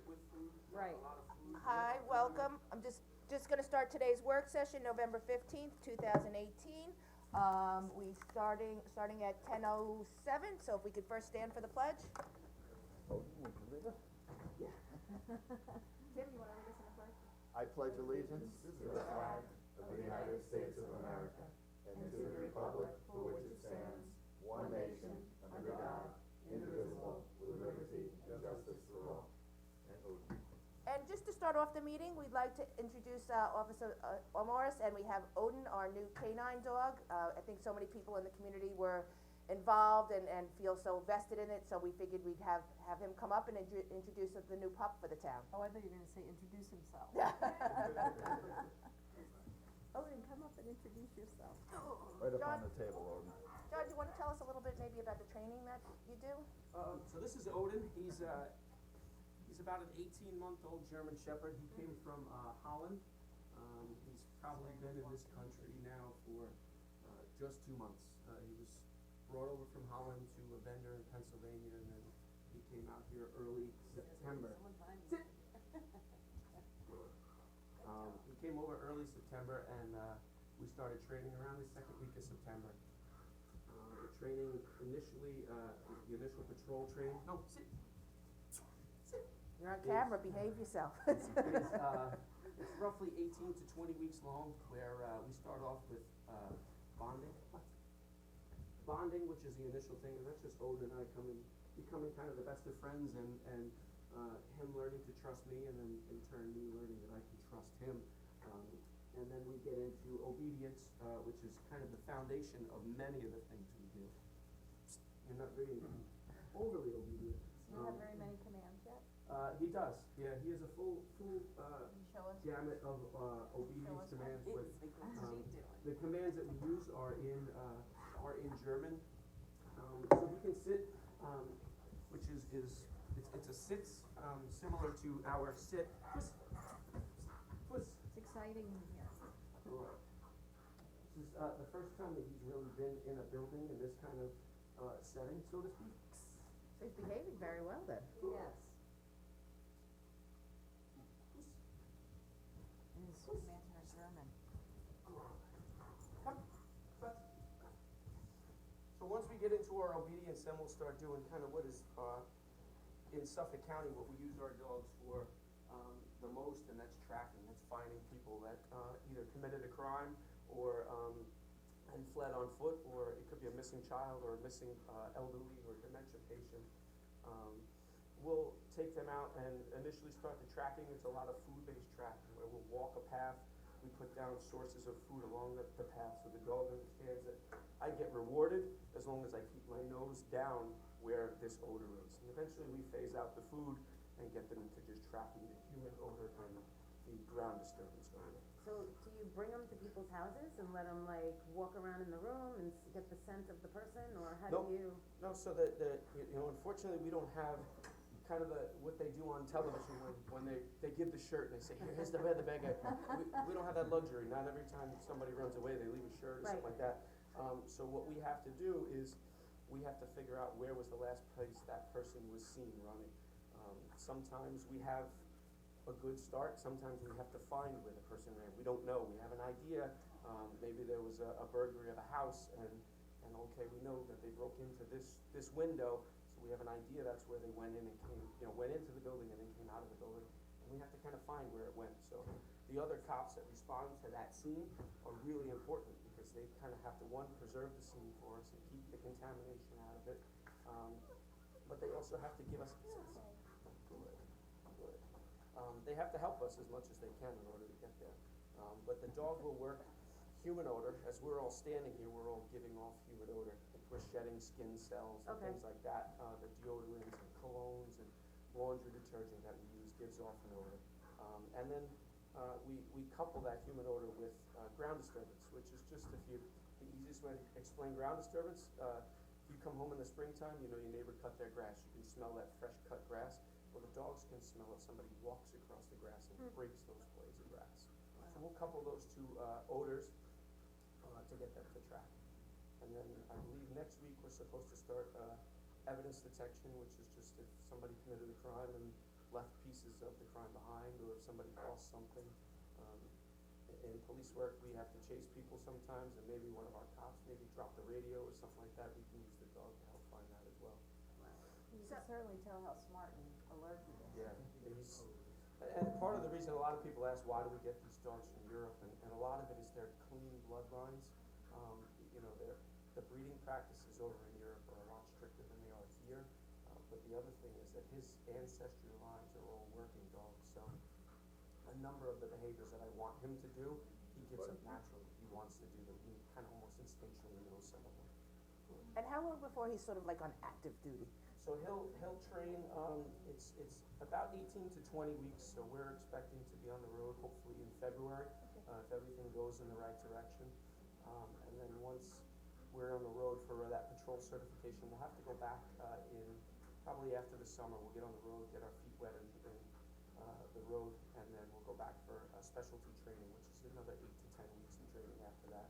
with food, Right. a lot of food. Hi, welcome. I'm just gonna start today's work session, November 15th, 2018. We starting at 10:07, so if we could first stand for the pledge. Tim, you wanna lead us in the pledge? I pledge allegiance to the flag of the United States of America and to the republic for which it stands, one nation, under God, indivisible, with liberty and justice for all. And just to start off the meeting, we'd like to introduce Officer Morris, and we have Odin, our new canine dog. I think so many people in the community were involved and feel so vested in it, so we figured we'd have him come up and introduce the new pup for the town. Oh, I thought you were gonna say introduce himself. Odin, come up and introduce yourself. Right up John? on the table, Odin. John, do you wanna tell us a little bit maybe about the training that you do? So this is Odin, he's about an 18-month-old German Shepherd, he came from, Holland. He's probably been in this country now for, just 2 months. He was brought over from Holland to a vendor in Pennsylvania, and then he came out here early September. He came over early September, and, we started training around the second week of September. The training initially, the initial patrol training, no, sit. You're on camera, behave yourself. It's roughly 18 to 20 weeks long, where, we start off with, bonding. Bonding, which is the initial thing, and that's just Odin and I becoming kind of the best of friends, and him learning to trust me, and then in turn me learning that I can trust him. And then we get into obedience, which is kind of the foundation of many of the things we do. You're not very overly obedient. Do you have very many commands yet? He does, yeah, he has a full, Can you show us? gamut of, obedience Show us commands what with, is she doing? the commands that we use are in German. So he can sit, which it's a sits, similar to our sit. Puss. It's exciting here. This is, the first time that he's really been in a building in this kind of, setting, so to speak. So he's behaving very well then. Yes. And his commands are German. Come. So once we get into our obedience, then we'll start doing kind of what is, in Suffolk County, what we use our dogs for, the most, and that's tracking, that's finding people that, either committed a crime or, and fled on foot, or it could be a missing child or a missing, elderly or dementia patient. We'll take them out and initially start the tracking. It's a lot of food-based tracking, where we'll walk a path, we put down sources of food along the path, so the dog understands that I get rewarded as long as I keep my nose down where this odor is. And eventually we phase out the food and get them into just tracking the human odor and the ground disturbance odor. So do you bring them to people's houses and let them like walk around in the room and get the scent of the person, or how Nope. do you? No, so unfortunately, we don't have kind of what they do on television when they give the shirt and they say, here's the bag. We don't have that luxury. Not every time somebody runs away, they leave a shirt or something like that. So what we have to do is, we have to figure out where was the last place that person was seen running. Sometimes we have a good start, sometimes we have to find where the person ran. We don't know, we have an idea, maybe there was a burglary of a house, and okay, we know that they broke into this window, so we have an idea that's where they went in and went into the building and then came out of the building, and we have to kind of find where it went. So the other cops that respond to that scene are really important, because they kind of have to, one, preserve the scene for us and keep the contamination out of it, but they also have to give us they have to help us as much as they can in order to get there. But the dog will work human odor. As we're all standing here, we're all giving off human odor. We're shedding skin cells and Okay. things like that. The deodorants and colognes and laundry detergent that we use gives off an odor. And then we couple that human odor with ground disturbance, which is just the easiest way to explain ground disturbance. If you come home in the springtime, you know your neighbor cut their grass. You can smell that fresh cut grass. Well, the dogs can smell if somebody walks across the grass and breaks those blades of grass. So we'll couple those two odors to get them to track. And then I believe next week we're supposed to start evidence detection, which is just if somebody committed a crime and left pieces of the crime behind, or if somebody lost something. In police work, we have to chase people sometimes, and maybe one of our cops maybe dropped the radio or something like that, we can use the dog to help find that as well. You can certainly tell how smart and alert he is. Yeah, and part of the reason a lot of people ask, why do we get these dogs from Europe, and a lot of it is their clean bloodlines. You know, the breeding practices over in Europe are a lot stricter than they are here, but the other thing is that his ancestry lines are all working dogs, so a number of the behaviors that I want him to do, he gives up naturally, he wants to do them, he kind of almost instinctually knows some of them. And how long before he's sort of like on active duty? So he'll train, it's about 18 to 20 weeks, so we're expecting to be on the road hopefully in February, if everything goes in the right direction. And then once we're on the road for that patrol certification, we'll have to go back, in, probably after the summer, we'll get on the road, get our feet wet in the road, and then we'll go back for specialty training, which is another 8 to 10 weeks of training after that.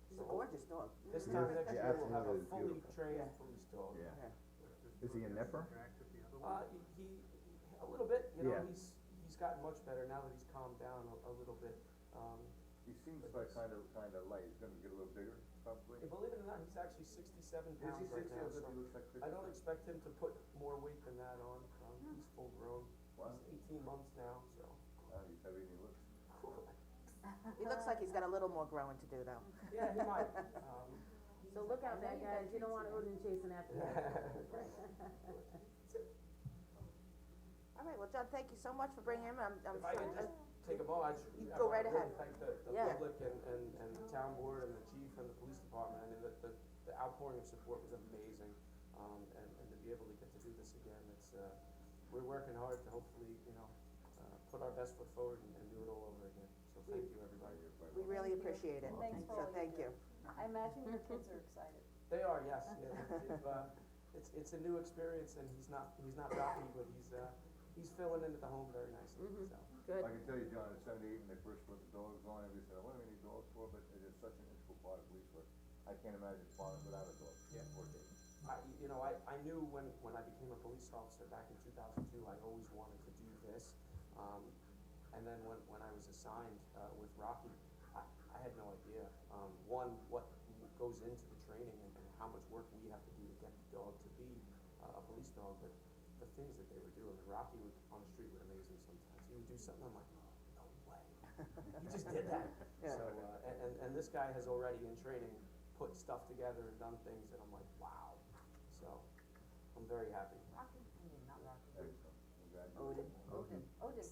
He's a gorgeous dog. This time next Yeah, year, we'll have a absolutely, fully beautiful. trained police dog. Yeah. Is he a nipper? He a little bit, you know, Yeah. he's gotten much better now that he's calmed down a little bit. He seems like kind of light, he's gonna get a little bigger, probably. Believe it or not, he's actually 67 Is pounds he right 60 now, or so he looks like 50? I don't expect him to put more weight than that on. He's full grown. Wow. He's 18 months now, so. Wow, he's heavy and he looks. He looks like he's got a little more growing to do though. Yeah, he might. So look out there, guys, you don't want Odin chasing after you. All right, well, John, thank you so much for bringing him, I'm If I sure, could just take a moment, You I go wanna right really ahead. thank the Yeah. public and the town board and the chief and the police department. I mean, the outpouring of support was amazing, and to be able to get to do this again, it's, we're working hard to hopefully, you know, put our best foot forward and do it all over again. So thank you, everybody. we really appreciate it, Thanks for so all you thank do. you. I imagine your kids are excited. They are, yes, yeah, it's a new experience, and he's not Rocky, but he's filling into the home very nicely, so. Good. I can tell you, John, in '78, when they first put the dogs on, everybody said, what do we need dogs for? But it is such an integral part of police work. I can't imagine farming without a dog. Yeah. Poor kid. I knew when I became a police officer back in 2002, I always wanted to do this. And then when I was assigned, with Rocky, I had no idea, one, what goes into the training and how much work we have to do to get the dog to be a police dog, but the things that they were doing. Rocky on the street would amaze me sometimes. He would do something, I'm like, no way. He just did that. Yeah. So, and this guy has already in training put stuff together and done things that I'm like, wow. So, I'm very happy. Rocky, I mean, not Rocky. Excellent. Odin. Odin. Odin.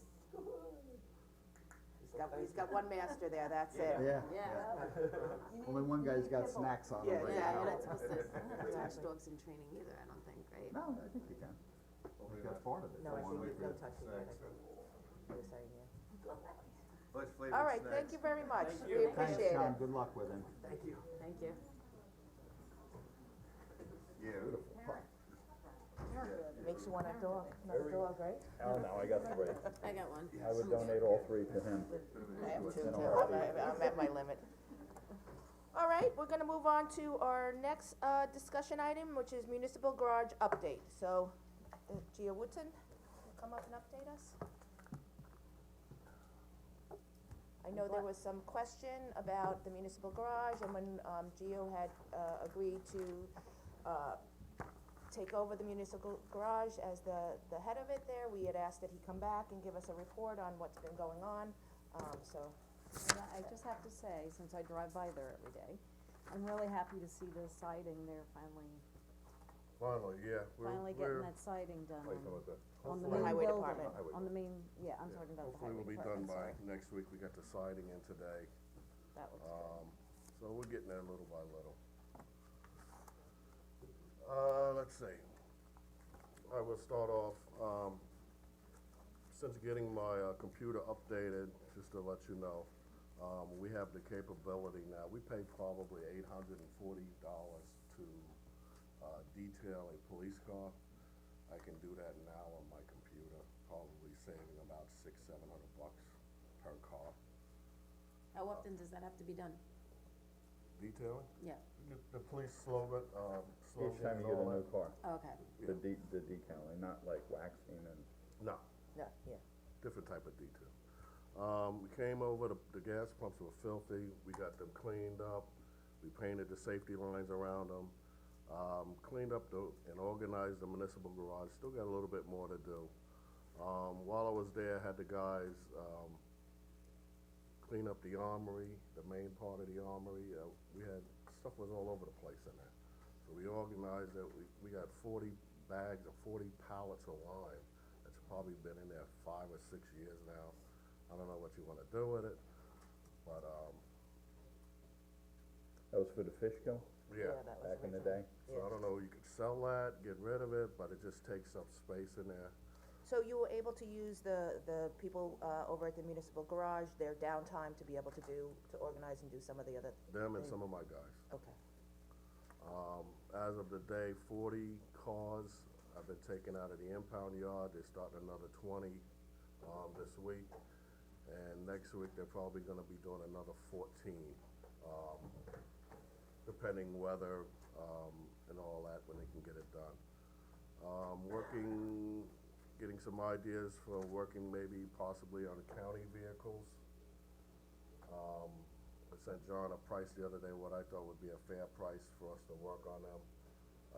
He's got one master there, that's it. Yeah, You only need- one you guy's need got kibble. snacks on Yeah, him right Yeah, now. you're not supposed to touch dogs in training either, I don't think, right? No, I think you can. I think that's part of it. No, I think there's no Snacks. touching there, I think. You're saying, yeah. Let's flavor All right, thank you very much, Thank we you. Thanks, appreciate John, it. good luck with him. Thank you. Thank you. Yeah, beautiful. Makes you want a dog, another dog, right? Oh, no, I got three. I got one. I would donate all three to him. I have two, In a too. heartbeat. I'm at my limit. All right, we're gonna move on to our next, discussion item, which is municipal garage update. So, Gia Wooten, come up and update us? I know there was some question about the municipal garage, and when, Gio had, agreed to, take over the municipal garage as the head of it there, we had asked that he come back and give us a report on what's been going on, so. And I just have to say, since I drive by there every day, I'm really happy to see the siding there finally Finally, yeah, getting that siding done Like some of the, on the The main highway building. department. On the main, yeah, I'm talking about the hopefully highway we'll be done department, by sorry. next week, we got the siding in today, That looks good. so we're getting there little by little. Let's see, I will start off, since getting my, computer updated, just to let you know, we have the capability now, we pay probably $840 to, detail a police car. I can do that now on my computer, probably saving about $600-700 per car. How often does that have to be done? Detailing? Yeah, The police slogan Each time and you get all a new that. car, okay. the decaling, not like waxing and We came over, the gas pumps were filthy, we got them cleaned up, we painted the safety lines around them, cleaned up and organized the municipal garage, still got a little bit more to do. While I was there, I had the guys, clean up the armory, the main part of the armory, we had, stuff was all over the place in there. So we organized it, we got 40 bags or 40 pallets of lime, that's probably been in there 5 or 6 years now. I don't know what you wanna do with it, but, That was for the fish kill, yeah. that was back in the original. day? So I don't know, you could sell that, get rid of it, but it just takes up space in there. So you were able to use the people, over at the municipal garage, their downtime to be able to organize and do some of the other, Them and some of my guys. okay. As of the day, 40 cars have been taken out of the impound yard, they're starting another 20, this week. And next week, they're probably gonna be doing another 14, depending weather, and all that, when they can get it done. Getting some ideas for working maybe possibly on county vehicles. I sent John a price the other day, what I thought would be a fair price for us to work on them.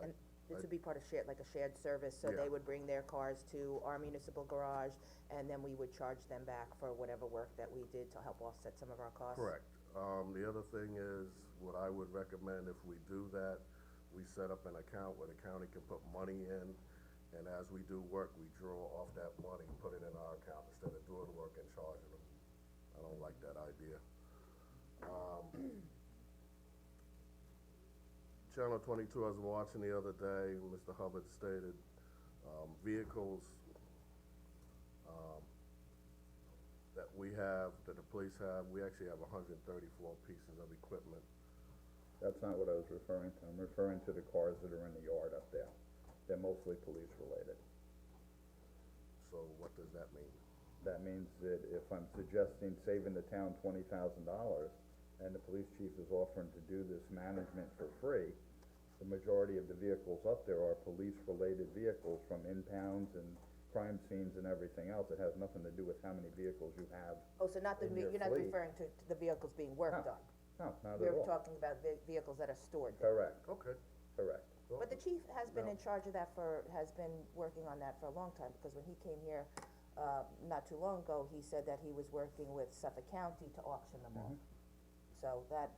And this would be part of like a shared service, so Yeah. they would bring their cars to our municipal garage, and then we would charge them back for whatever work that we did to help offset some of our costs. Correct. The other thing is, what I would recommend if we do that, we set up an account where the county can put money in, and as we do work, we draw off that money, put it in our account instead of doing work and charging them. I don't like that idea. Channel 22, I was watching the other day, Mr. Hubbard stated, vehicles, that we have, that the police have, we actually have 134 pieces of equipment. That's not what I was referring to, I'm referring to the cars that are in the yard up there. They're mostly police related. So what does that mean? That means that if I'm suggesting saving the town $20,000, and the police chief is offering to do this management for free, the majority of the vehicles up there are police-related vehicles from impounds and crime scenes and everything else. It has nothing to do with how many vehicles you have. Oh, so not In your you're not fleet. referring to the vehicles being worked No. on? No, not at You're all. talking about vehicles that are stored there? Correct, Okay. correct. But the chief has been No. in charge of that has been working on that for a long time, because when he came here, not too long ago, he said that he was working with Suffolk County to auction them off. So that,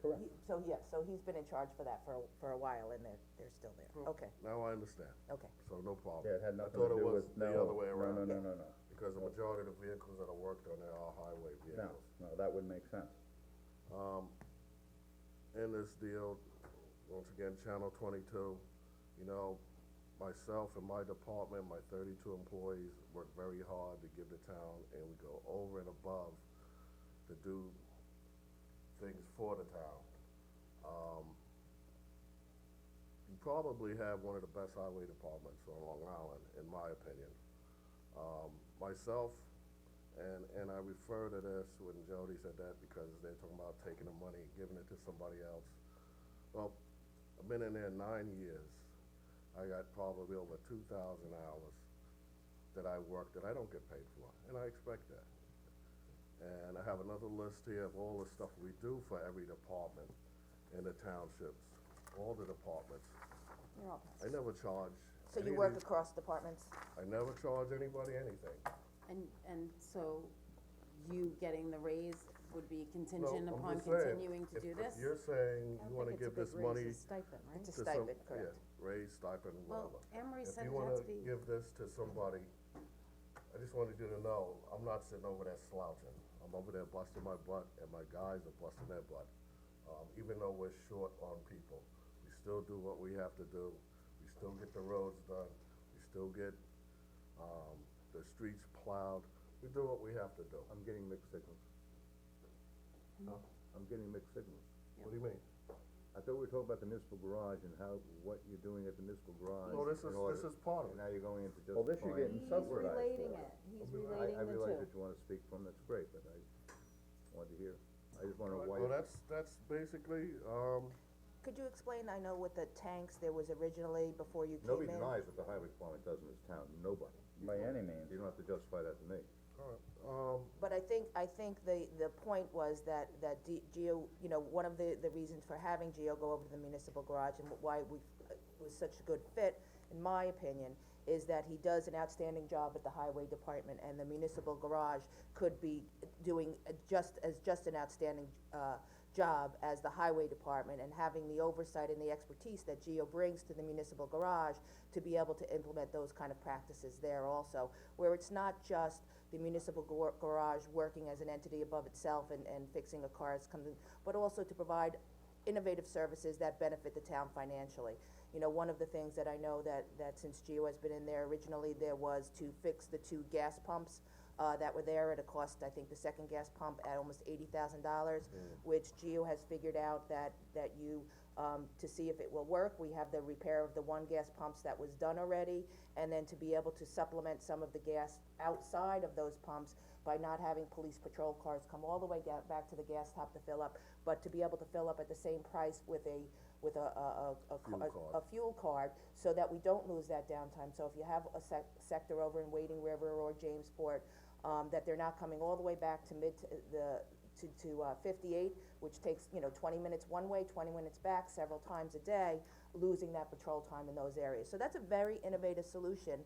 Correct. so he's been in charge for that for a while, and they're still there, okay, Now I understand, okay. so no problem. Yeah, it had I nothing thought to it do was with, the other way around. No. Because the majority of the vehicles that are worked on there are highway No, vehicles. no, that wouldn't make sense. In this deal, once again, Channel 22, you know, myself and my department, my 32 employees work very hard to give the town, and we go over and above to do things for the town. You probably have one of the best highway departments on Long Island, in my opinion. Myself, and I refer to this when Jody said that because they're talking about taking the money and giving it to somebody else. Well, I've been in there 9 years. I got probably over 2,000 hours that I work that I don't get paid for, and I expect that. And I have another list here of all the stuff we do for every department in the townships, all the departments. You're all I never charge. So you any of work these- across departments? I never charge anybody anything. And so you getting the raise would be contingent No, I'm upon just saying, continuing to do if this? you're saying you wanna give this money It's a big raise, it's a stipend, right? It's a to some, stipend, correct. yeah, raise, stipend, Well, whatever. Emery If said you it had wanna to be, give this to somebody, I just wanted you to know, I'm not sitting over there slouching. I'm over there busting my butt, and my guys are busting their butt. Even though we're short on people, we still do what we have to do. We still get the roads done. We still get, the streets plowed. We do what we have to do. I'm getting mixed signals. I'm getting mixed signals. What do you mean? I thought we were talking about the municipal garage and what you're doing at the municipal garage. No, this is part of And it. now you're going into just. Well, this you're getting He's subsidized relating for it, he's I relating the realize two. that you wanna speak from, that's great, but I wanted to hear, I just wanna know why. Well, that's basically, Could you explain, I know with the tanks, there was originally, before you came in. Nobody denies what the highway department does in this town, nobody. By any means. You don't have to justify that to me. Alright, But I think the point was that Geo, you know, one of the reasons for having Geo go over to the municipal garage and why it was such a good fit, in my opinion, is that he does an outstanding job at the highway department, and the municipal garage could be doing just an outstanding, job as the highway department, and having the oversight and the expertise that Geo brings to the municipal garage to be able to implement those kind of practices there also, where it's not just the municipal garage working as an entity above itself and fixing a car as comes in, but also to provide innovative services that benefit the town financially. You know, one of the things that I know that since Geo has been in there, originally there was to fix the 2 gas pumps that were there at a cost, I think the second gas pump at almost $80,000, which Geo has figured out that you, to see if it will work, we have the repair of the 1 gas pumps that was done already, and then to be able to supplement some of the gas outside of those pumps by not having police patrol cars come all the way down, back to the gas top to fill up, but to be able to fill up at the same price with a fuel card, so that we don't lose that downtime. So if you have a sector over in Wading River or Jamesport, that they're not coming all the way back to 58, which takes, 20 minutes one way, 20 minutes back, several times a day, losing that patrol time in those areas. So that's a very innovative solution,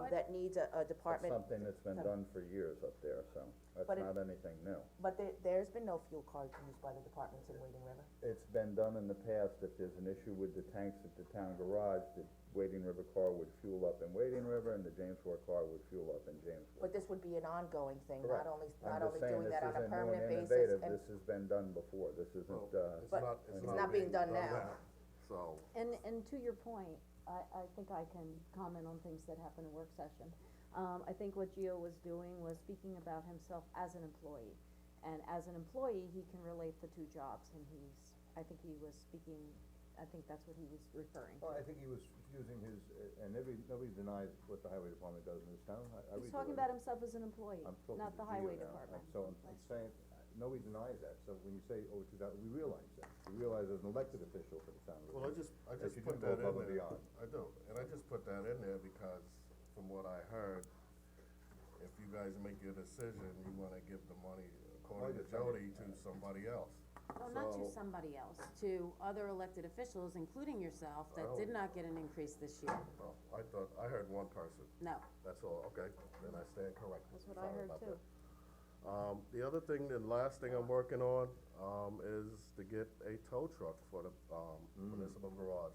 that needs a It's department. something that's been done for years up there, so that's But not anything new. But there's been no fuel cards used by the departments in Wading River. It's been done in the past, if there's an issue with the tanks at the town garage, the Wading River car would fuel up in Wading River, and the Jamesport car would fuel up in Jamesport. But this would be an ongoing thing, Correct. not only I'm just saying, doing this that on a isn't new permanent and basis. innovative, And this has been done before, this isn't, But it's not being done now. So, And to your point, I think I can comment on things that happen in work session. I think what Gio was doing was speaking about himself as an employee. And as an employee, he can relate the 2 jobs, and I think he was speaking, I think that's what he was referring to. Well, I think he was using his, and nobody denies what the highway department does in this town, I read He's the talking letter. about himself as an employee, I'm talking not to the Gio highway now, department. So I'm saying, nobody denies that, so when you say over 2,000, we realize that. We realize as an elected official for the town of well, I Riverview, just you put do that go in above and there. beyond. I do, and I just put that in there because, from what I heard, if you guys make your decision, you wanna give the money, according to Jody, to somebody else. Well, not to So- somebody else, to other elected officials, including yourself, that did not get an increase this year. Oh, I heard 1 person, No, that's all, okay, then I stand corrected. That's what I Sorry heard about too. that. The other thing, the last thing I'm working on, is to get a tow truck for the, municipal garage.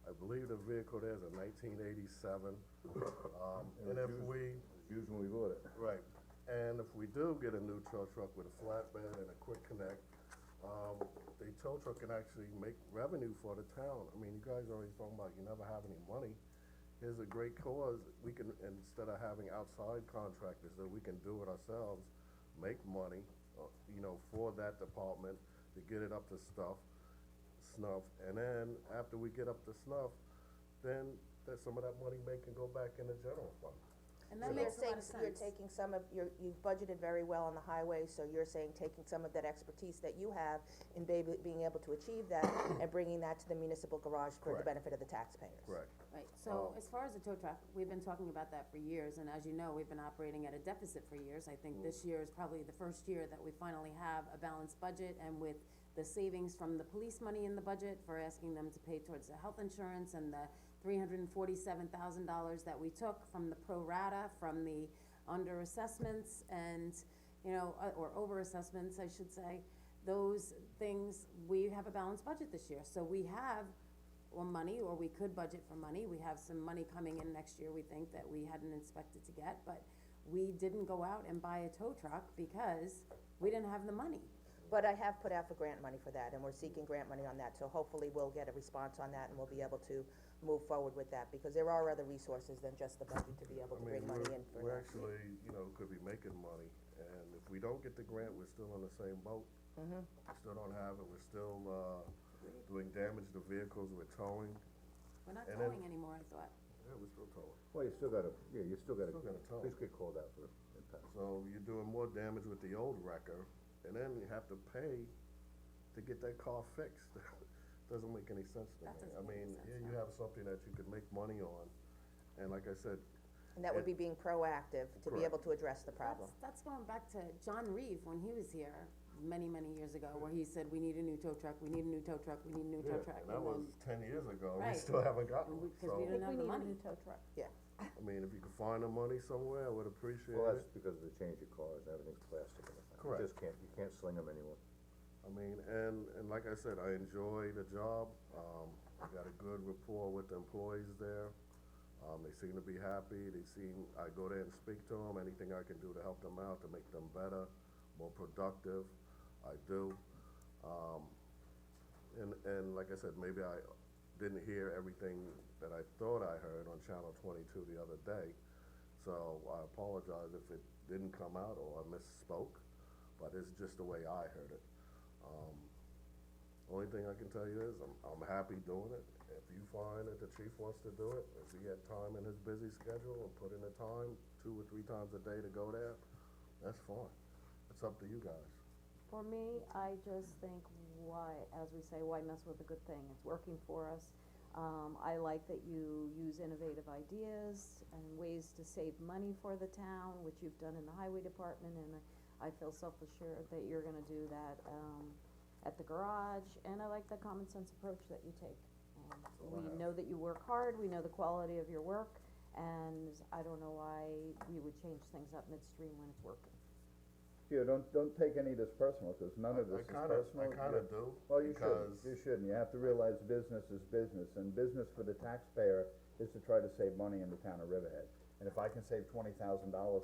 I believe the vehicle there is a 1987, and if we, Used when we bought it. right, and if we do get a new tow truck with a flatbed and a quick connect, the tow truck can actually make revenue for the town. I mean, you guys are always talking about you never have any money. Here's a great cause, we can, instead of having outside contractors, that we can do it ourselves, make money, for that department, to get it up to snuff, and then, after we get up to snuff, then, some of that money can go back in the general fund. and So that makes a lot of You're sense. taking some of, you budgeted very well on the highway, so you're saying taking some of that expertise that you have in being able to achieve that and bringing that to the municipal garage for the Correct. benefit of the taxpayers. Correct. Right, so as far as the tow truck, we've been talking about that for years, and as you know, we've been operating at a deficit for years. I think this year is probably the first year that we finally have a balanced budget, and with the savings from the police money in the budget for asking them to pay towards the health insurance, and the $347,000 that we took from the pro rata, from the under assessments and, or over assessments, I should say, those things, we have a balanced budget this year. So we have money, or we could budget for money. We have some money coming in next year, we think, that we hadn't expected to get, but we didn't go out and buy a tow truck because we didn't have the money. But I have put out for grant money for that, and we're seeking grant money on that, so hopefully we'll get a response on that, and we'll be able to move forward with that, because there are other resources than just the budget to be able to bring money in for We're that. actually, could be making money, and if we don't get the grant, we're still in the same boat. We still don't have it, we're still, doing damage to vehicles, we're towing, We're not And then- towing anymore, I thought. yeah, we're still towing. Well, you still gotta, Still gotta tow. please get called out for impact. So you're doing more damage with the old wrecker, and then you have to pay to get that car fixed. Doesn't make any sense to That me. doesn't make any sense, Here you no. have something that you could make money on, and like I said, And that would be being proactive to be Correct. able to address the problem. That's going back to John Reeve when he was here many, many years ago, where he said, we need a new tow truck, we need a new tow truck, we need a new tow truck. And that was 10 years ago, we Right. still haven't gotten one, Because we so, didn't have the money. tow truck. I mean, if you could find the money somewhere, I would appreciate Well, it. that's because of the change of cars, everything's plastic in the thing. Correct. You can't sling them anymore. I mean, and like I said, I enjoy the job, I got a good rapport with the employees there. They seem to be happy, I go there and speak to them, anything I can do to help them out, to make them better, more productive, I do. And like I said, maybe I didn't hear everything that I thought I heard on Channel 22 the other day, so I apologize if it didn't come out or I misspoke, but it's just the way I heard it. Only thing I can tell you is, I'm happy doing it. If you find that the chief wants to do it, if he had time in his busy schedule and put in the time, 2 or 3 times a day to go there, that's fine. It's up to you guys. For me, I just think why, as we say, why mess with a good thing? It's working for us. I like that you use innovative ideas and ways to save money for the town, which you've done in the highway department, and I feel self-assured that you're gonna do that, at the garage, and I like the common sense approach that you take. We know that you work hard, we know the quality of your work, and I don't know why we would change things up midstream when it's working. Gio, don't take any of this personal, cause none of this is personal. I kinda do. Well, you because shouldn't, you have to realize business is business, and business for the taxpayer is to try to save money in the town of Riverhead. And if I can save $20,000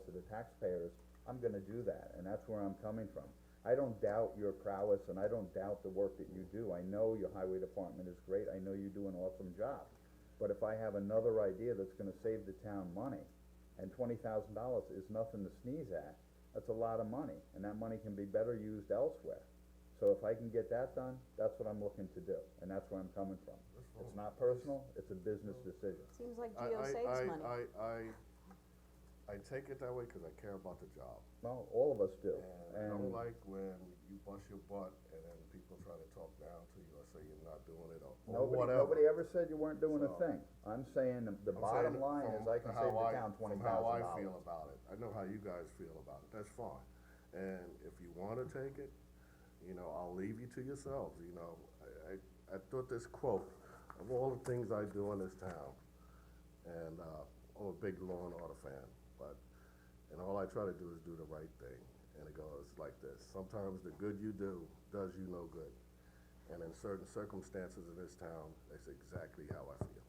to the taxpayers, I'm gonna do that, and that's where I'm coming from. I don't doubt your prowess, and I don't doubt the work that you do. I know your highway department is great, I know you do an awesome job. But if I have another idea that's gonna save the town money, and $20,000 is nothing to sneeze at, that's a lot of money, and that money can be better used elsewhere. So if I can get that done, that's what I'm looking to do, and that's where I'm coming from. It's not personal, it's a business decision. Seems like Geo saves money. I take it that way because I care about the job. Well, all of us do, And I don't and, like when you bust your butt and then people try to talk down to you or say you're not doing it or whatever. nobody ever said you weren't doing a So- thing. I'm saying the I'm bottom saying line is I can from save how the town $20,000. From how I feel about it, I know how you guys feel about it, that's fine. And if you wanna take it, you know, I'll leave you to yourselves, you know. I thought this quote, of all the things I do in this town, and, I'm a big Law and Order fan, and all I try to do is do the right thing, and it goes like this: sometimes the good you do does you no good, and in certain circumstances in this town, that's exactly how I feel.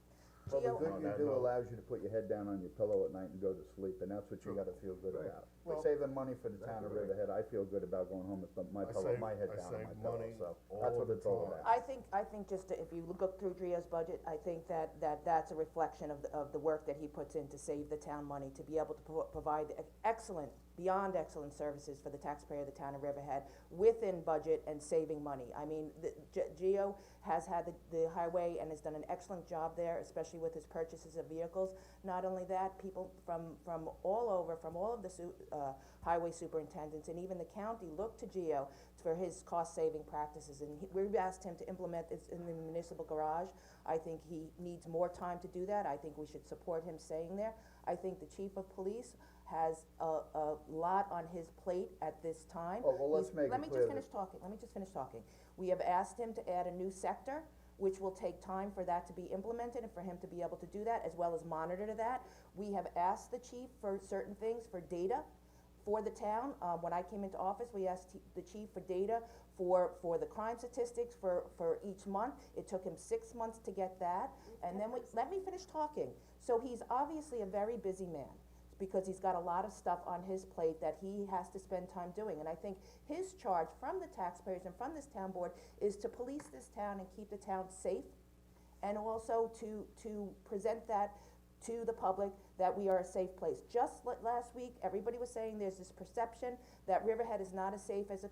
Well, the Gio- good On you that do note. allows you to put your head down on your pillow at night and go to sleep, and that's what you True. gotta feel good Right. about. We're saving money for the town of Riverhead, I feel good about going home with my I pillow, save- my head I down on my save pillow, money so all that's what the it's all time. about. I think just if you look through Gio's budget, I think that's a reflection of the work that he puts in to save the town money, to be able to provide excellent, beyond excellent services for the taxpayer of the town of Riverhead, within budget and saving money. I mean, Gio has had the highway and has done an excellent job there, especially with his purchases of vehicles. Not only that, people from all over, from all of the highway superintendents and even the county look to Gio for his cost-saving practices, and we've asked him to implement this in the municipal garage. I think he needs more time to do that. I think we should support him staying there. I think the chief of police has a lot on his plate at this time. Well, let's make it Let me clear just that- finish talking. We have asked him to add a new sector, which will take time for that to be implemented and for him to be able to do that, as well as monitor that. We have asked the chief for certain things, for data for the town. When I came into office, we asked the chief for data for the crime statistics for each month. It took him 6 months to get that, and then let me finish talking. So he's obviously a very busy man, because he's got a lot of stuff on his plate that he has to spend time doing. And I think his charge from the taxpayers and from this town board is to police this town and keep the town safe, and also to present that to the public that we are a safe place. Just last week, everybody was saying there's this perception that Riverhead is not as safe as it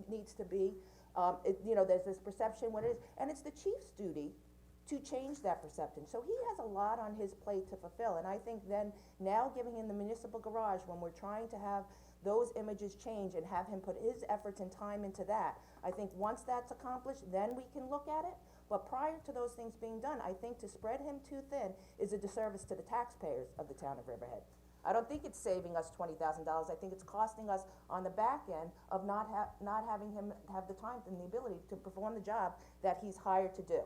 needs to be. There's this perception, what it is, and it's the chief's duty to change that perception. So he has a lot on his plate to fulfill, and I think then, now giving him the municipal garage, when we're trying to have those images change and have him put his efforts and time into that, I think once that's accomplished, then we can look at it. But prior to those things being done, I think to spread him too thin is a disservice to the taxpayers of the town of Riverhead. I don't think it's saving us $20,000, I think it's costing us on the back end of not having him have the time and the ability to perform the job that he's hired to do,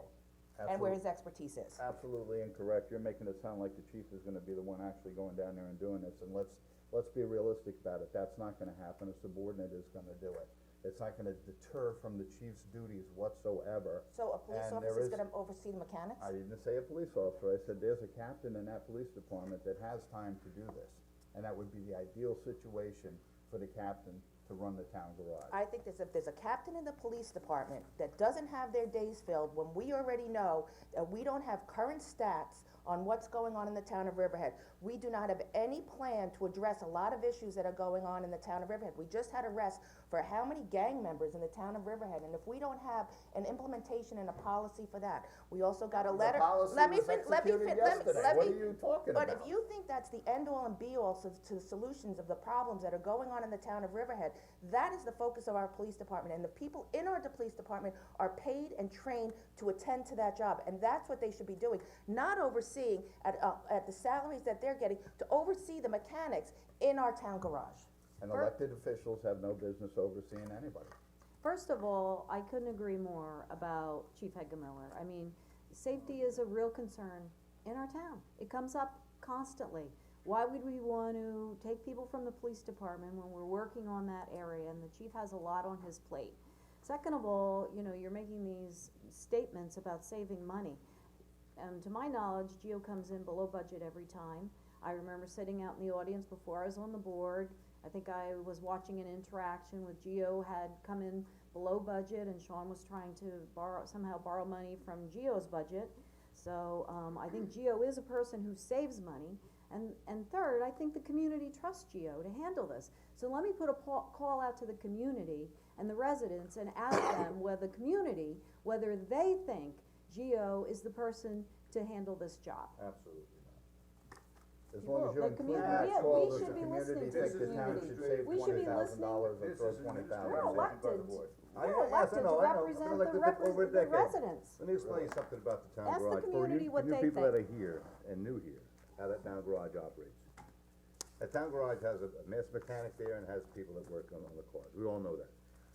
and where his expertise is. Absolutely incorrect, you're making it sound like the chief is gonna be the one actually going down there and doing this, and let's be realistic about it, that's not gonna happen, a subordinate is gonna do it. It's not gonna deter from the chief's duties whatsoever. So a police And there officer's is- gonna oversee the mechanics? I didn't say a police officer, I said there's a captain in that police department that has time to do this. And that would be the ideal situation for the captain to run the town garage. I think if there's a captain in the police department that doesn't have their days filled, when we already know that we don't have current stats on what's going on in the town of Riverhead, we do not have any plan to address a lot of issues that are going on in the town of Riverhead. We just had arrests for how many gang members in the town of Riverhead, and if we don't have an implementation and a policy for that, we also got a letter. The policy Let me was fin- let me executed fin- let me- yesterday. let What me- are you talking about? But if you think that's the end-all and be-all to the solutions of the problems that are going on in the town of Riverhead, that is the focus of our police department, and the people in our police department are paid and trained to attend to that job, and that's what they should be doing, not overseeing at the salaries that they're getting, to oversee the mechanics in our town garage. And elected officials have no business overseeing anybody. First of all, I couldn't agree more about Chief Edgar Miller. I mean, safety is a real concern in our town. It comes up constantly. Why would we want to take people from the police department when we're working on that area and the chief has a lot on his plate? Second of all, you know, you're making these statements about saving money. To my knowledge, Geo comes in below budget every time. I remember sitting out in the audience before I was on the board. I think I was watching an interaction with Geo had come in below budget and Sean was trying to somehow borrow money from Geo's budget. So, I think Geo is a person who saves money. And third, I think the community trusts Geo to handle this. So let me put a call out to the community and the residents and ask them whether they think Geo is the person to handle this job. Absolutely not. As long as you The include community- that yeah, clause, we the should be community listening to thinks the the town community. should save We should be $20,000 and listening. throw $20,000. We're elected, I we're know, yes, I elected to know, I know. I've been represent elected over a the decade. residents. Let me explain something about the town Ask the garage. community what they For you people that think. are here and new here, how that town garage operates. That town garage has a master mechanic there and has people that work on the cars, we all know that.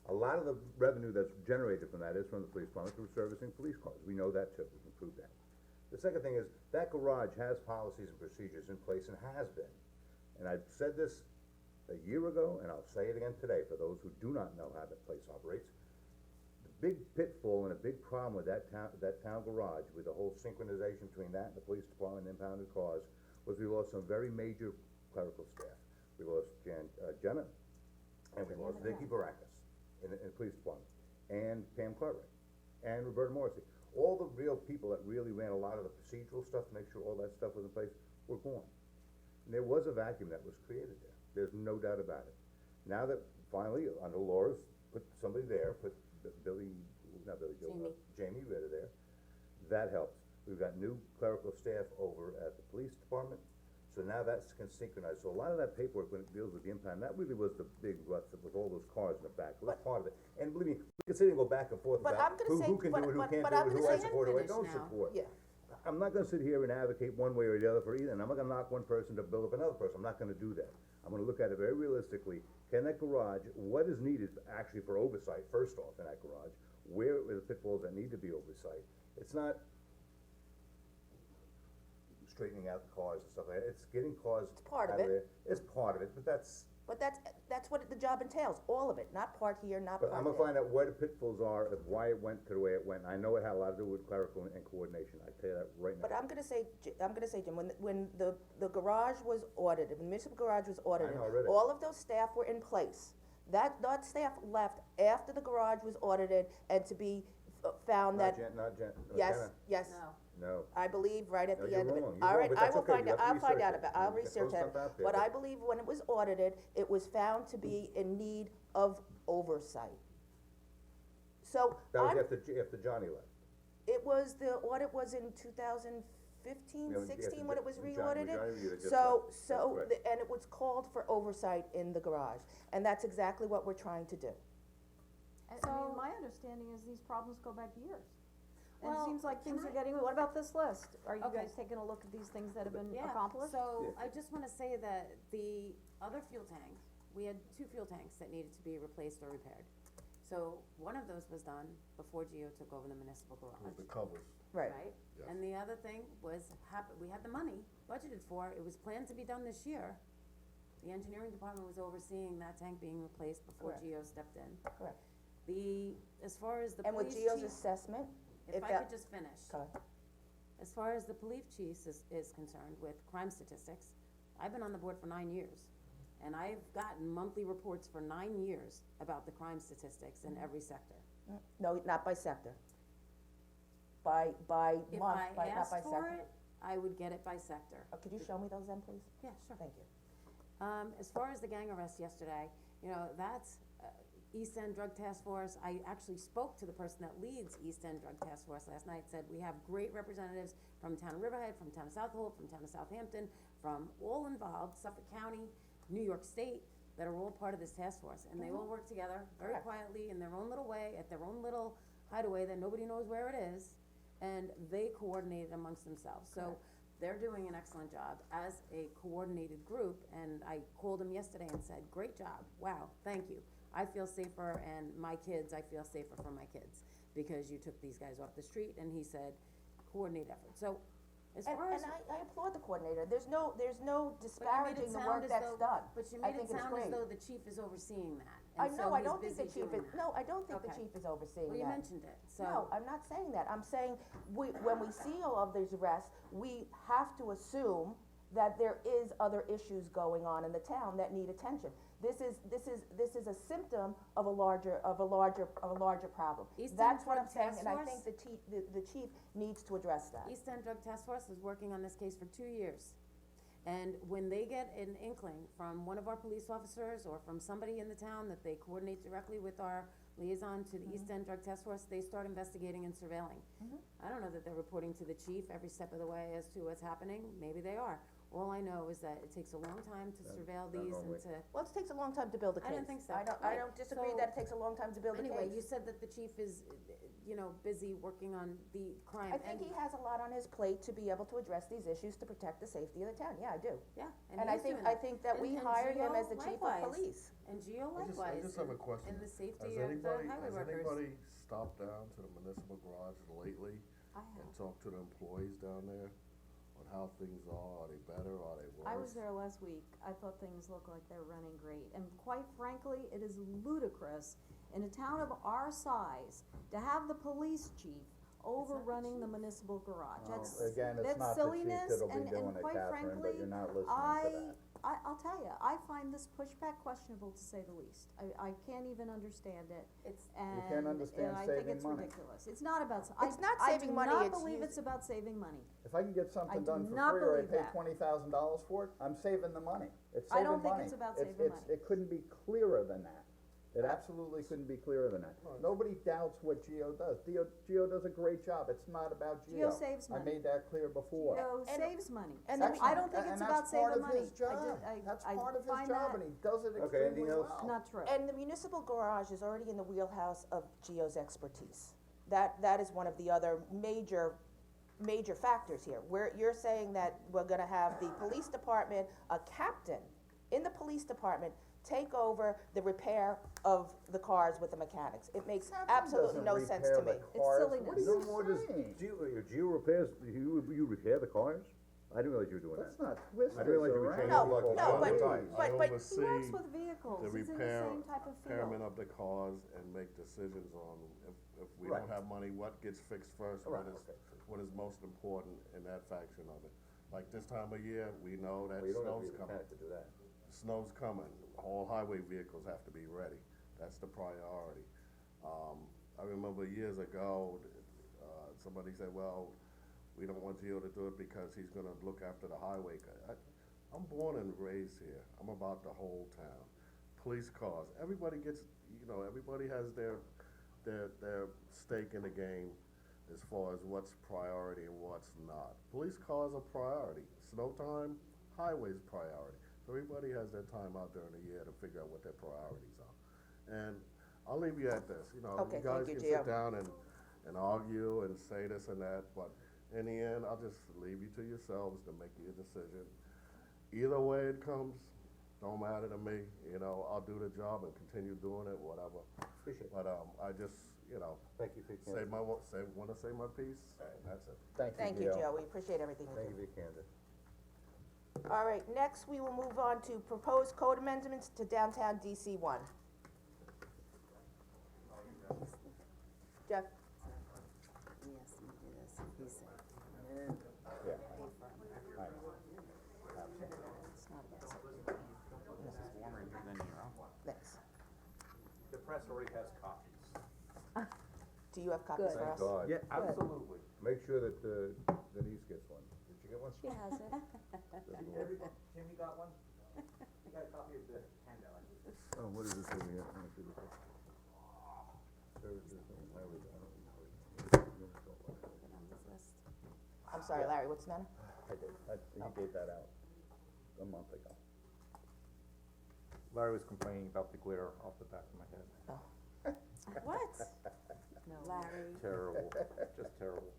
A lot of the revenue that's generated from that is from the police department through servicing police cars, we know that too, we can prove that. The second thing is, that garage has policies and procedures in place and has been. And I've said this a year ago, and I'll say it again today, for those who do not know how that place operates. The big pitfall and a big problem with that town garage, with the whole synchronization between that and the police department and impounded cars, was we lost some very major clerical staff. We lost Jenna, and we lost Vicky Baracus in the police department, and Pam Cartwright, and Roberta Morrissey. All the real people that really ran a lot of the procedural stuff to make sure all that stuff was in place were gone. And there was a vacuum that was created there, there's no doubt about it. Now that finally, under Laura's, put somebody there, put Jamie Ritter there, that helps. We've got new clerical staff over at the police department, so now that's can synchronize. So a lot of that paperwork, when it deals with the impound, that really was the big rut with all those cars in the back, was part of it. And believe me, we can sit and go back and forth But about I'm gonna say- who can do it, who but- can't but do I'm it, who gonna I say- support, who I Finish don't now. support. Yeah. I'm not gonna sit here and advocate one way or the other for either, and I'm not gonna knock one person to build up another person, I'm not gonna do that. I'm gonna look at it very realistically, can that garage, what is needed actually for oversight, first off, in that garage? Where are the pitfalls that need to be oversight? It's not straightening out the cars and stuff like that, it's getting cars part of out of it. there. It's part of it, but that's, But that's what the job entails, all of it, not part here, not part but I'm there. gonna find out where the pitfalls are of why it went to the way it went. I know it had a lot to do with clerical and coordination, I tell you that right now. But I'm gonna say, Jim, when the garage was audited, the municipal garage was audited, I read it. all of those staff were in place. That staff left after the garage was audited and to be found that, Not Jen, yes, Jenna. yes. No. I believe right at No, the you're end of it. wrong. You're All wrong, right, but I that's will okay. find You out, have to I'll find research out it. about, I'll You can research throw it. stuff out there, But but- I believe when it was audited, it was found to be in need of oversight. So, That was I'm, after Johnny left. the audit was in 2015, Yeah, 16, when it was Johnny re-audited. reviewed it just So, left. That's correct. and it was called for oversight in the garage, and that's exactly what we're trying to do. So, my understanding is these problems go back years. And it Well, seems like can things are I- getting, what about this list? Are you Okay. guys taking a look at these things that have been Yeah, accomplished? so I just wanna say that the other fuel tank, we had 2 fuel tanks that needed to be replaced or repaired. So one of those was done before Geo took over the municipal garage. With the covers. Right. Yes. And the other thing was, we had the money budgeted for, it was planned to be done this year. The engineering department was overseeing that tank being replaced before Correct. Geo stepped in. Correct. As far as the And with police Gio's chief, assessment, if I that- could just finish. Go ahead. As far as the police chief is concerned with crime statistics, I've been on the board for 9 years. And I've gotten monthly reports for 9 years about the crime statistics in every sector. No, not by sector. By If month, I not by asked sector. for it, I would get it by sector. Could you show me those then, please? Yeah, sure. Thank you. As far as the gang arrest yesterday, you know, that's, East End Drug Task Force, I actually spoke to the person that leads East End Drug Task Force last night, said we have great representatives from town of Riverhead, from town of South Holt, from town of Southampton, from all involved, Suffolk County, New York State, that are all part of this task force, and they all work together very Correct. quietly in their own little way, at their own little hideaway that nobody knows where it is, and they coordinate amongst themselves, so they're doing an excellent job as a coordinated group, and I called him yesterday and said, great job, wow, thank you. I feel safer, and my kids, I feel safer for my kids, because you took these guys off the street, and he said, coordinate effort, so, as And, far as. and I applaud the coordinator, there's no But you made it disparaging the sound work as that's though- done. But you I made it think it's sound as great. though the chief is overseeing that, I and know, so I he's don't think the busy chief doing is, that. no, I don't think the Okay. chief is overseeing Well, you that. mentioned it, so. No, I'm not saying that, I'm saying, when we see all of these arrests, we have to assume that there is other issues going on in the town that need attention. This is a symptom of a larger problem. East End That's what Drug I'm saying, Task and I Force? think the chief needs to address that. East End Drug Task Force is working on this case for 2 years. And when they get an inkling from one of our police officers or from somebody in the town that they coordinate directly with our liaison to the East End Drug Task Force, they start investigating and surveilling. I don't know that they're reporting to the chief every step of the way as to what's happening, maybe they are. All I know is that it takes a long time to surveil these and normally. to, Well, it takes a long time to build a case. I don't think so. I Right. don't disagree So- that it takes a long time to build a case. anyway, you said that the chief is, busy working on the crime, I think and, he has a lot on his plate to be able to address these issues to protect the safety of the town, yeah, I do. yeah, And and I he's think, doing I it. think that we And hired him Gio as the chief of likewise. police. And Geo I likewise, just have a question. in the safety Has of the highway workers. anybody stopped down to the municipal garage lately I and talked to the employees down there on how things are they better, are they worse? I was there last week, I thought things looked like they're running great, and quite frankly, it is ludicrous in a town of our size to have the police chief overrunning the municipal garage, Well, that's, again, it's that's not the chief silliness, that'll be and doing it, quite Catherine, but frankly, you're not listening to that. I'll tell you, I find this pushback questionable to say the least, I can't even understand it, It's, and, can't understand I think saving it's money. ridiculous, it's not about, It's not saving money, I do it's not believe use- it's about saving money. If I can get something do done for not free or I believe pay that. $20,000 for it, I'm saving the money. It's I saving don't think money. it's about saving money. It couldn't be clearer than that. It absolutely couldn't be clearer than that. Nobody doubts what Geo does. Geo does a great job. It's not about Geo. Geo saves money. I made that clear before. Geo And- saves money, and so the- I don't think And it's that's about saving part of money, his job. That's part of his find job that and he does it Okay, anything extremely else? well. not true. And the municipal garage is already in the wheelhouse of Geo's expertise. That is one of the other major factors here, where you're saying that we're gonna have the police department, a captain in the police department, take over the repair of the cars with the mechanics. It makes absolutely no sense to me. Captain doesn't repair the cars. silliness. What are No you more does saying? Geo repairs, you repair the cars? I didn't realize you were doing that. Let's not twist I didn't realize you were this changing around. No, the no, but- I but- He works oversee with vehicles, the he's in the repair, same type of repairment field. of the cars and make decisions on if we Right. don't have money, what gets fixed first, Right, what is most important in that faction of it. Like this time of year, we know that Well, you don't have to snow's be a coming. mechanic to do that. Snow's coming, all highway vehicles have to be ready, that's the priority. I remember years ago, somebody said, well, we don't want Gio to do it because he's gonna look after the highway. I'm born and raised here, I'm about the whole town. Police cars, everybody gets, everybody has their stake in the game as far as what's priority and what's not. Police cars are priority, snow time, highway's priority. So everybody has their time out during the year to figure out what their priorities are. And I'll leave you at this, Okay, you guys thank you, can sit Gio. down and argue and say this and that, but in the end, I'll just leave you to yourselves to make your decision. Either way it comes, don't matter to me, you know, I'll do the job and continue doing it, whatever. Appreciate it. But, I just, you know, Thank you for your candor. wanna say my piece, and that's it. Thank you, Joe, we appreciate everything you do. Thank you for your candor. All right, next we will move on to proposed code amendments to downtown DC one. Jeff? Yes, we do this, he said. Yeah. Right. It's not about something. Thanks. The press already has copies. Do you have copies Good. for us? Thank God. Yeah, absolutely. Make sure that, Denise gets one. Did you get one? She has it. Tim, you got one? You got a copy of the handout? Oh, what is this over here? Let me see this. Services and highway, I don't know. Put it on his list. I'm sorry, Larry, what's the matter? I did, he gave that out a month ago. Larry was complaining about the glitter off the back of my head. What? No. Larry, Terrible, just terrible.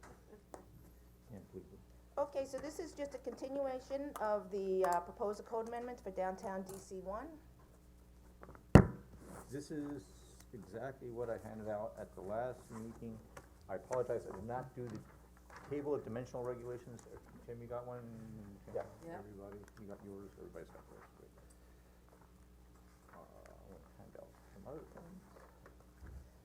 Can't believe it. Okay, so this is just a continuation of the, proposed code amendments for downtown DC one. This is exactly what I handed out at the last meeting. I apologize, I did not do the table of dimensional regulations. Tim, you got one? Yeah. Yeah. Everybody, you got yours, everybody's got theirs, great. I'll hand out some other things.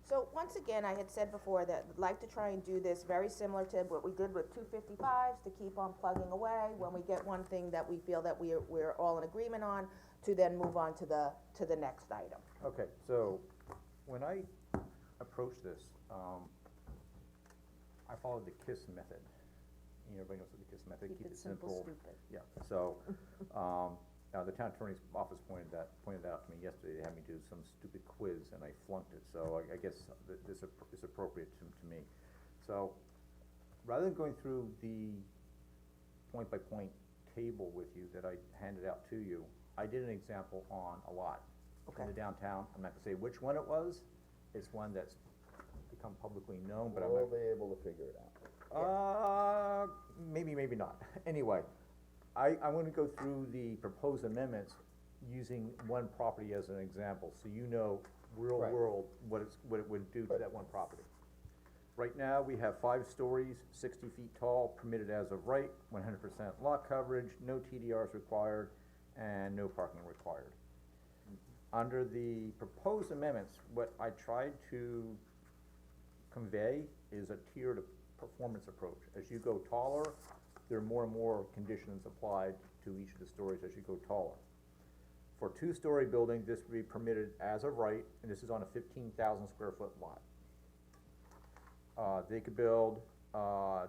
So once again, I had said before that I'd like to try and do this very similar to what we did with 255s, to keep on plugging away. When we get one thing that we feel that we're all in agreement on, to then move on to the next item. Okay, so, when I approached this, I followed the KISS method. Everybody knows what the KISS method, Keep it simple, stupid. Yeah, so, now the town attorney's office pointed that out to me yesterday, they had me do some stupid quiz and I flunked it, so I guess this is appropriate to me. So, rather than going through the point-by-point table with you that I handed out to you, I did an example on a lot in the downtown. I'm not gonna say which one it was, it's one that's become publicly known, but I'm not. Will they able to figure it out? Maybe, maybe not. Anyway, I'm gonna go through the proposed amendments using one property as an example, so you know real Right. world what it would do to that one property. Right now, we have 5 stories, 60 feet tall, permitted as of right, 100% lot coverage, no TDRs required, and no parking required. Under the proposed amendments, what I tried to convey is a tiered performance approach. As you go taller, there are more and more conditions applied to each of the stories as you go taller. For 2-story building, this would be permitted as of right, and this is on a 15,000 square foot lot. They could build, right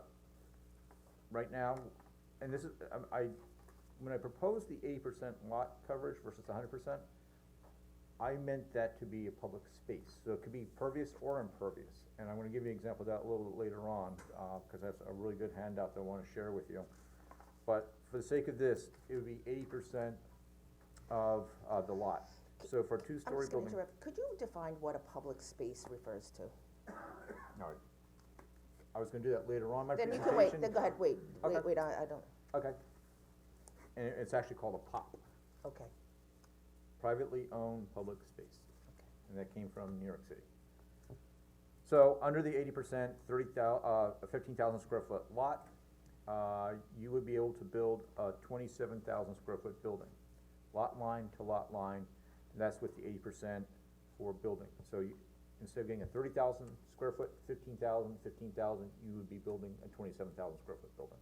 now, and this is, when I proposed the 80% lot coverage versus 100%, I meant that to be a public space, so it could be pervious or impervious. And I'm gonna give you an example of that a little bit later on, cause that's a really good handout that I wanna share with you. But for the sake of this, it would be 80% of, the lot. So for a I'm 2-story just gonna building. interrupt, could you define what a public space refers to? Alright. I was gonna do that later on in my Then you presentation. can wait, then go ahead, wait, Okay. I don't, Okay. And it's actually called a POP, okay. privately owned public space. And that came from New York City. So, under the 80%, 15,000 square foot lot, you would be able to build a 27,000 square foot building. Lot line to lot line, and that's with the 80% for building. So you, instead of getting a 30,000 square foot, 15,000, you would be building a 27,000 square foot building.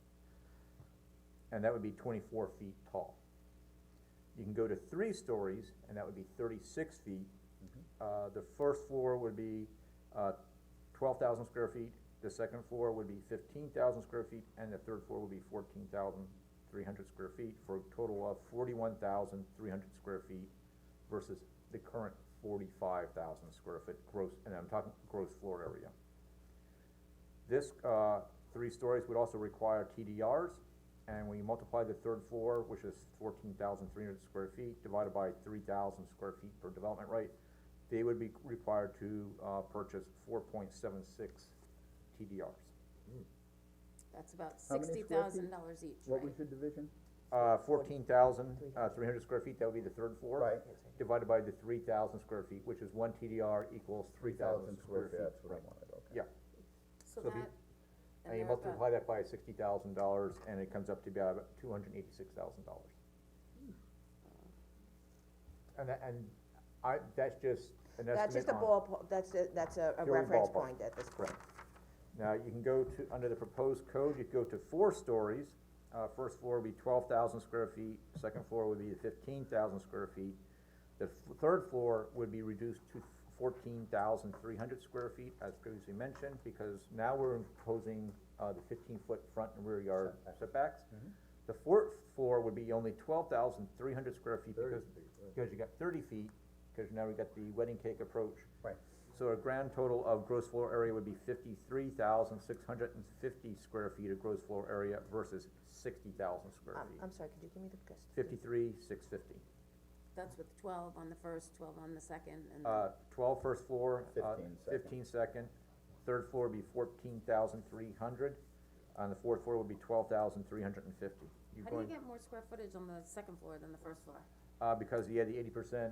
And that would be 24 feet tall. You can go to 3 stories, and that would be 36 feet. The first floor would be 12,000 square feet, the second floor would be 15,000 square feet, and the third floor would be 14,300 square feet, for a total of 41,300 square feet versus the current 45,000 square foot gross, and I'm talking gross floor area. This 3 stories would also require TDRs, and when you multiply the third floor, which is 14,300 square feet, divided by 3,000 square feet per development right, they would be required to purchase 4.76 TDRs. That's about How many $60,000 square feet? each, What right? was your division? 14,300 square feet, that would be the third floor. Right. Divided by the 3,000 square feet, which is one TDR equals 3,000 square feet. That's what I Right. wanted, okay. Yeah, So so if you- that, and you they're about- multiply that by $60,000, and it comes up to about $286,000. That's just an estimate on. That's just a ballpark, that's a Purely reference ballpark. point at this point. Correct. Now, you can go to, under the proposed code, you could go to 4 stories. First floor would be 12,000 square feet, second floor would be 15,000 square feet. The third floor would be reduced to 14,300 square feet, as previously mentioned, because now we're imposing, the 15-foot front and rear yard setbacks. The fourth floor would be only 12,300 square feet, 30 because, feet, right. because you got 30 feet, because now we got the wedding cake approach. Right. So a grand total of gross floor area would be 53,650 square feet of gross floor area versus 60,000 square feet. I'm sorry, could you give me the question? 53,650. that's with 12 on the first, 12 on the second, and 12 first floor, 15 second. 15 second. Third floor would be 14,300. On the fourth floor would be 12,350. You're how do you going, get more square footage on the second floor than the first floor? because you had the 80%,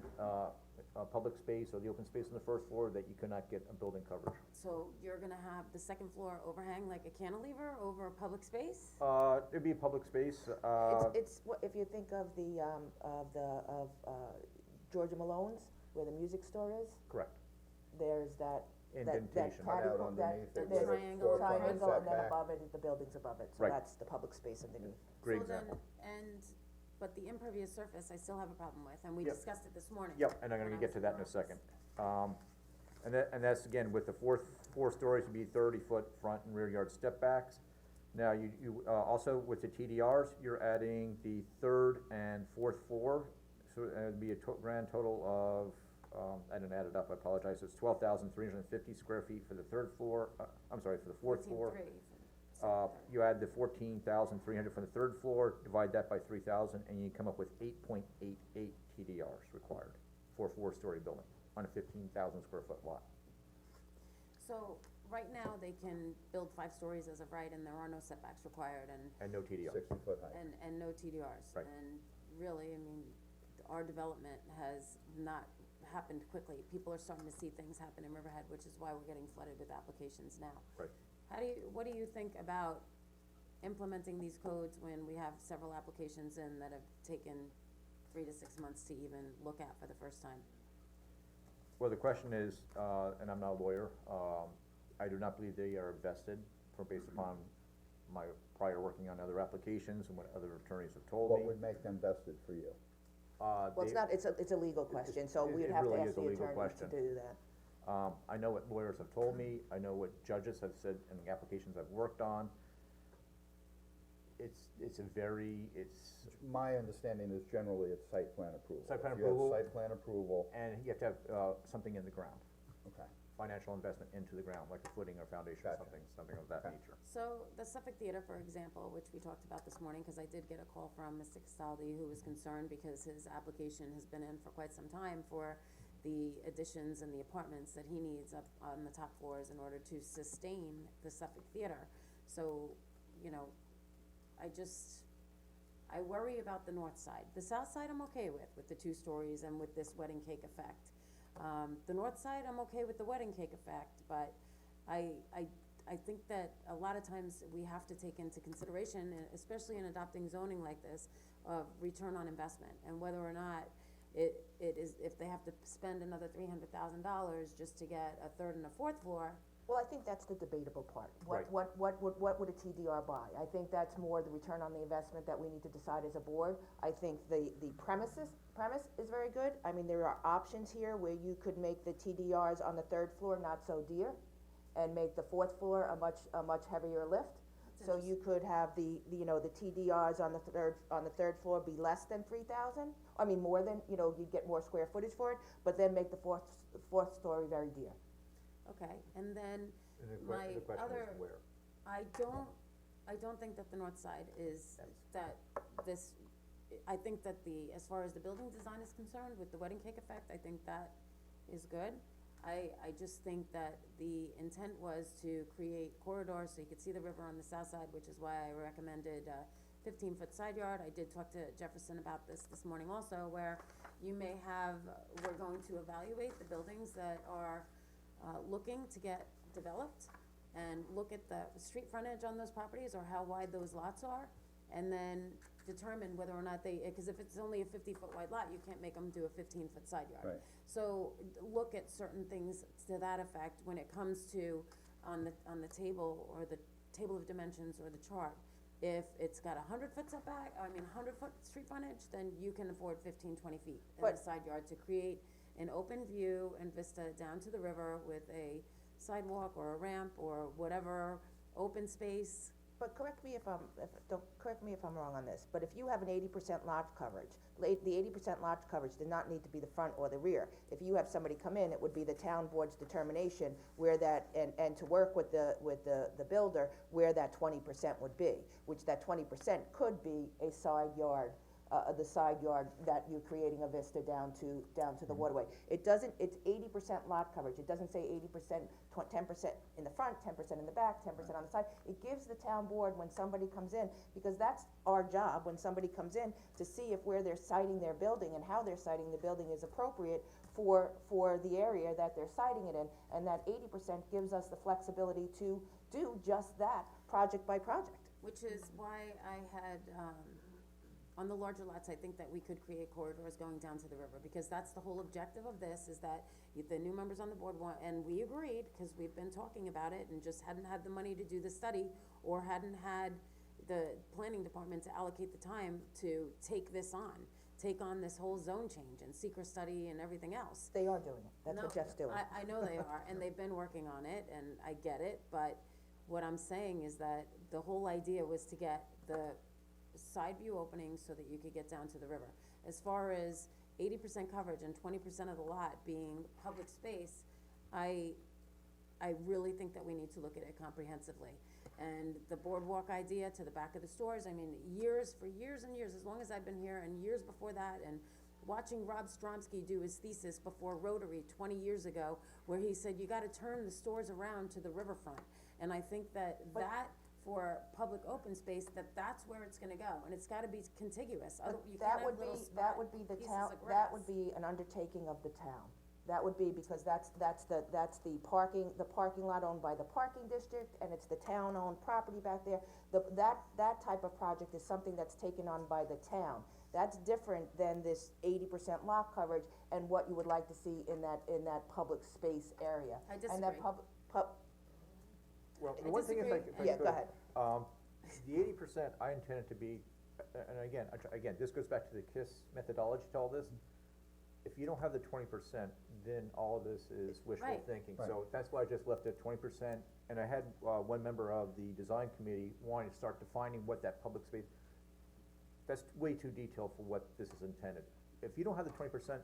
public space or the open space on the first floor that you could not get a building coverage. So you're gonna have the second floor overhang like a cantilever over public space? It'd be a public space, It's, if you think of Georgia Malone's, where the music store is, correct, there's that indentation. Cut out catty, underneath that, it there's with a triangle four-foot triangle, and then setback. above it is the buildings above it, so Right. that's the public space underneath. Great So then- example. but the impervious surface I still have a problem with, and we Yep. discussed it this morning. Yep, and I'm when gonna I get was to that in a the second. office. And that's again, with the four stories would be 30-foot front and rear yard step backs. Now, you, also with the TDRs, you're adding the third and fourth floor, so it'd be a grand total of, I didn't add it up, I apologize, it's 12,350 square feet for the third floor, I'm sorry, for the fourth floor. 14.3 for the You add the 14,300 for the third floor, divide that by 3,000, and you come up with 8.88 TDRs required for a 4-story building on a 15,000 square foot lot. So, right now, they can build 5 stories as of right, and there are no setbacks required, And no TDR. 60-foot height. and no TDRs. Right. And really, I mean, our development has not happened quickly. People are starting to see things happen in Riverhead, which is why we're getting flooded with applications now. Right. What do you think about implementing these codes when we have several applications in that have taken 3 to 6 months to even look at for the first time? Well, the question is, and I'm not a lawyer, I do not believe they are vested, based upon my prior working on other applications and what other attorneys have told me. What would make them vested for you? Well, it's not, it's a legal question, so it- we'd it have to really ask is a the legal attorney to question. do that. I know what lawyers have told me, I know what judges have said in the applications I've worked on. It's My understanding is generally it's site plan approval. Site plan If you have approval. site plan approval, and you have to have, something in the ground, okay. financial investment into the ground, like a footing or foundation, Gotcha. something of that Okay. nature. So, the Suffolk Theater, for example, which we talked about this morning, cause I did get a call from Mr. Castaldi, who was concerned because his application has been in for quite some time for the additions and the apartments that he needs up on the top floors in order to sustain the Suffolk Theater. So, you know, I worry about the north side. The south side I'm okay with the 2 stories and with this wedding cake effect. The north side, I'm okay with the wedding cake effect, but I think that a lot of times we have to take into consideration, and especially in adopting zoning like this, of return on investment, and whether or not it is, if they have to spend another $300,000 just to get a third and a fourth floor. Well, I think that's the debatable part. Right. What would a TDR buy? I think that's more the return on the investment that we need to decide as a board. I think the premise is very good. I mean, there are options here where you could make the TDRs on the third floor not so dear, and make the fourth floor a much heavier lift. So you could have the TDRs on the third floor be less than 3,000, I mean, more than, you'd get more square footage for it, but then make the fourth story very dear. Okay, and then And the my question other, is where? I don't think that the north side is, I think that as far as the building design is concerned, with the wedding cake effect, I think that is good. I just think that the intent was to create corridors so you could see the river on the south side, which is why I recommended 15-foot side yard. I did talk to Jefferson about this morning also, where you may have, we're going to evaluate the buildings that are looking to get developed and look at the street frontage on those properties or how wide those lots are, and then determine whether or not they, cause if it's only a 50-foot wide lot, you can't make them do a 15-foot side yard. Right. So, look at certain things to that effect when it comes to, on the table, or the table of dimensions or the chart. If it's got 100-foot setback, 100-foot street frontage, then you can afford 15, 20 feet in the But- side yard to create an open view and vista down to the river with a sidewalk or a ramp or whatever, open space. But correct me if I'm wrong on this, but if you have an 80% lot coverage, the 80% lot coverage did not need to be the front or the rear. If you have somebody come in, it would be the town board's determination where that, and to work with the builder, where that 20% would be, which that 20% could be a side yard, the side yard that you're creating a vista down to the waterway. It doesn't, it's 80% lot coverage, it doesn't say 80%, 10% in the front, 10% in the back, 10% on the side. It gives the town board, when somebody comes in, because that's our job, when somebody comes in, to see if where they're siting their building and how they're siting the building is appropriate for the area that they're siting it in, and that 80% gives us the flexibility to do just that, project by project. Which is why I had, on the larger lots, I think that we could create corridors going down to the river, because that's the whole objective of this, is that the new members on the board want, and we agreed, cause we've been talking about it, and just hadn't had the money to do the study, or hadn't had the planning department to allocate the time to take on this whole zone change, and secret study and everything else. They are doing it, that's what No, Jeff's doing. I know they are, and they've been working on it, and I get it, but what I'm saying is that the whole idea was to get the side view openings so that you could get down to the river. As far as 80% coverage and 20% of the lot being public space, I really think that we need to look at it comprehensively. And the boardwalk idea to the back of the stores, for years and years, as long as I've been here, and years before that, and watching Rob Stromsky do his thesis before Rotary 20 years ago, where he said, you gotta turn the stores around to the riverfront. And I think that for public open space, that's where it's gonna go, and it's gotta be contiguous, you can't have little spot That would be the pieces town, of that grass. would be an undertaking of the town. That would be, because that's the parking lot owned by the parking district, and it's the town-owned property back there. That type of project is something that's taken on by the town. That's different than this 80% lot coverage and what you would like to see in that public space area. I And that disagree. Well, I the one thing if I, disagree. if I Yeah, could, go ahead. the 80% I intended to be, and again, this goes back to the KISS methodology to all this. If you don't have the 20%, then all of this is wishful Right. thinking, Right. so that's why I just left it 20%, and I had, one member of the design committee wanting to start defining what that public space, that's way too detailed for what this is intended. If you don't have the 20%,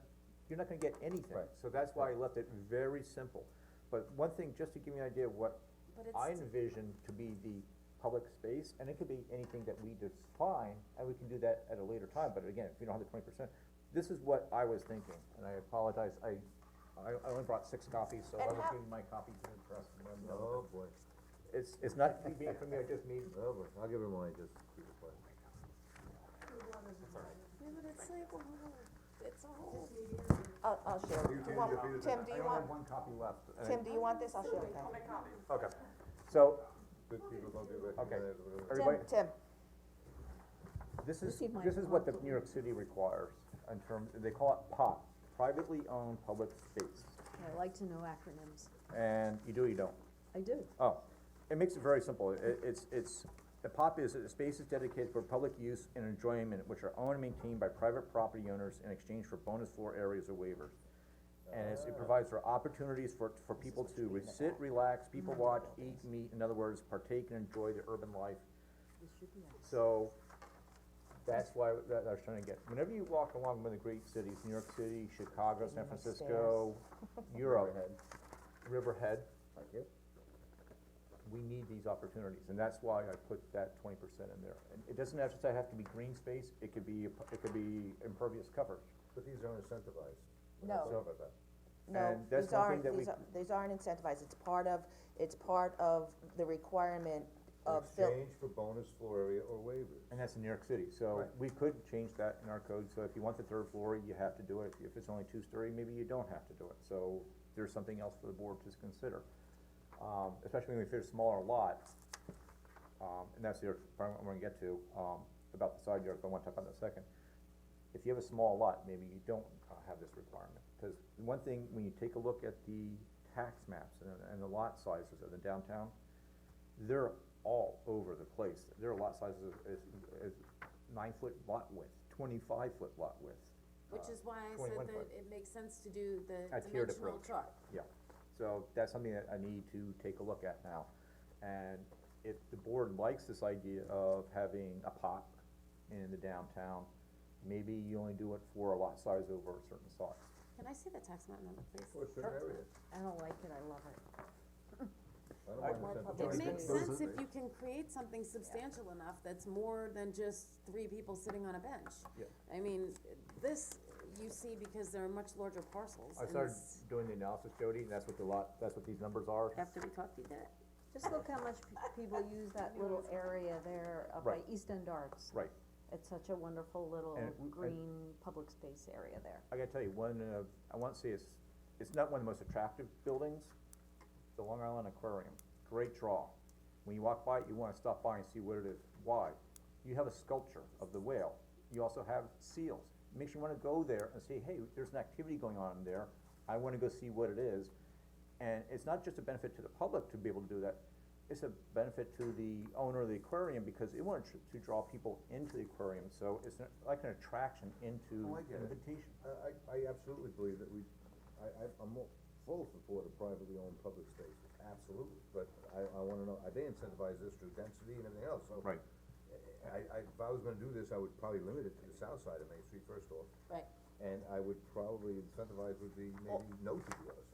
you're not gonna get anything, Right. so that's why I left it very simple. But one thing, just to give you an idea of what But it's I envision to be the public space, and it could be anything that we define, and we can do that at a later time, but again, if you don't have the 20%, this is what I was thinking, and I apologize, I only brought 6 copies, so I And was how- giving my copy to the press. Oh, boy, It's not being for me, I just mean, oh, boy, I'll give her mine, just keep it quiet. Yeah, but it's like, wow, it's a whole. I'll share it. You want- Tim, do I you only want, have 1 copy left. and I- Tim, do you want this? I'll share it. Okay, so, Good people don't get okay, recognized, whatever. everybody, Tim, this is Receive my what the copy. New York City requires, in terms, they call it POP, privately owned public space, I like to know acronyms. and you do or you don't. I do. Oh, it makes it very simple, the POP is, spaces dedicated for public use and enjoyment, which are owned and maintained by private property owners in exchange for bonus floor areas or waivers. And it provides for opportunities for people to sit, relax, people watch, eat, meet, in other words, partake and enjoy the urban life. So, that's why, that I was trying to get, whenever you walk along one of the great cities, New York City, Chicago, San Francisco, Europe, Riverhead, Thank you. we need these opportunities, and that's why I put that 20% in there. And it doesn't have to be green space, it could be impervious cover. But these aren't incentivized. We're No. not talking about that. No, And that's these one thing aren't, that we, these aren't incentivized, it's part of the requirement of Exchange for bonus floor area or waivers. and that's in New York City, so Right. we could change that in our code, so if you want the third floor, you have to do it. If it's only two-story, maybe you don't have to do it, so there's something else for the board to consider. Especially when we fit a smaller lot, and that's the other part I'm gonna get to, about the side yard, but I wanna talk about that in a second. If you have a small lot, maybe you don't have this requirement, cause one thing, when you take a look at the tax maps and the lot sizes of the downtown, they're all over the place. There are lot sizes as 9-foot lot width, 25-foot lot width. Which is why I 21 said foot. that it makes sense to do the A tiered dimensional approach. chart. Yeah, so that's something that I need to take a look at now. And if the board likes this idea of having a pop in the downtown, maybe you only do it for a lot size over a certain size. Can I see the tax map number, please? For a certain area. I don't like it, I love it. I don't mind More the public It sensitivity. makes sense if you can create something substantial enough that's more than just 3 people sitting on a bench. Yeah. I mean, this you see because there are much larger parcels. I and started it's- doing the analysis, Jody, and that's what that's what these numbers are. After we talked, you did it. Just look how much people use that little area there by Right. East End Arts. Right. It's such a wonderful little And green public space area there. I gotta tell you, I wanna say it's not one of the most attractive buildings, the Long Island Aquarium, great draw. When you walk by it, you wanna stop by and see what it is. Why? You have a sculpture of the whale, you also have seals. It makes you wanna go there and say, hey, there's an activity going on there, I wanna go see what it is. And it's not just a benefit to the public to be able to do that, it's a benefit to the owner of the aquarium, because it wanted to draw people into the aquarium, so it's like an attraction into Oh, I get it. invitation. I absolutely believe that I'm full support of privately owned public spaces, absolutely, but I wanna know, they incentivize this through density and everything else, so. Right. If I was gonna do this, I would probably limit it to the south side of Main Street first off, Right. and I would probably incentivize would be maybe no TDRs.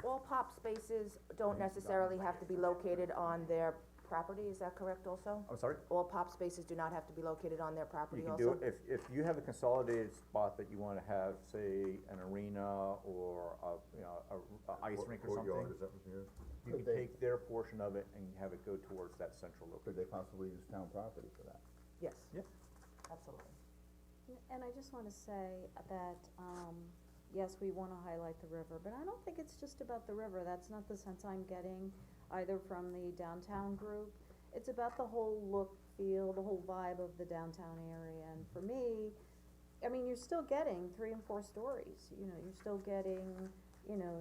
all pop spaces don't necessarily have to be located on their property, is that correct also? I'm sorry? All pop spaces do not have to be located on their You property can also? do it, if you have a consolidated spot that you wanna have, say, an arena or a ice rink or Courtyard something, or something, yeah. you Could can they- take their portion of it and have it go towards that central Could location. they possibly use town property for that? Yes. Yeah. Absolutely. And I just wanna say that, yes, we wanna highlight the river, but I don't think it's just about the river, that's not the sense I'm getting either from the downtown group. It's about the whole look, feel, the whole vibe of the downtown area, and for me, I mean, you're still getting 3 and 4 stories, you're still getting,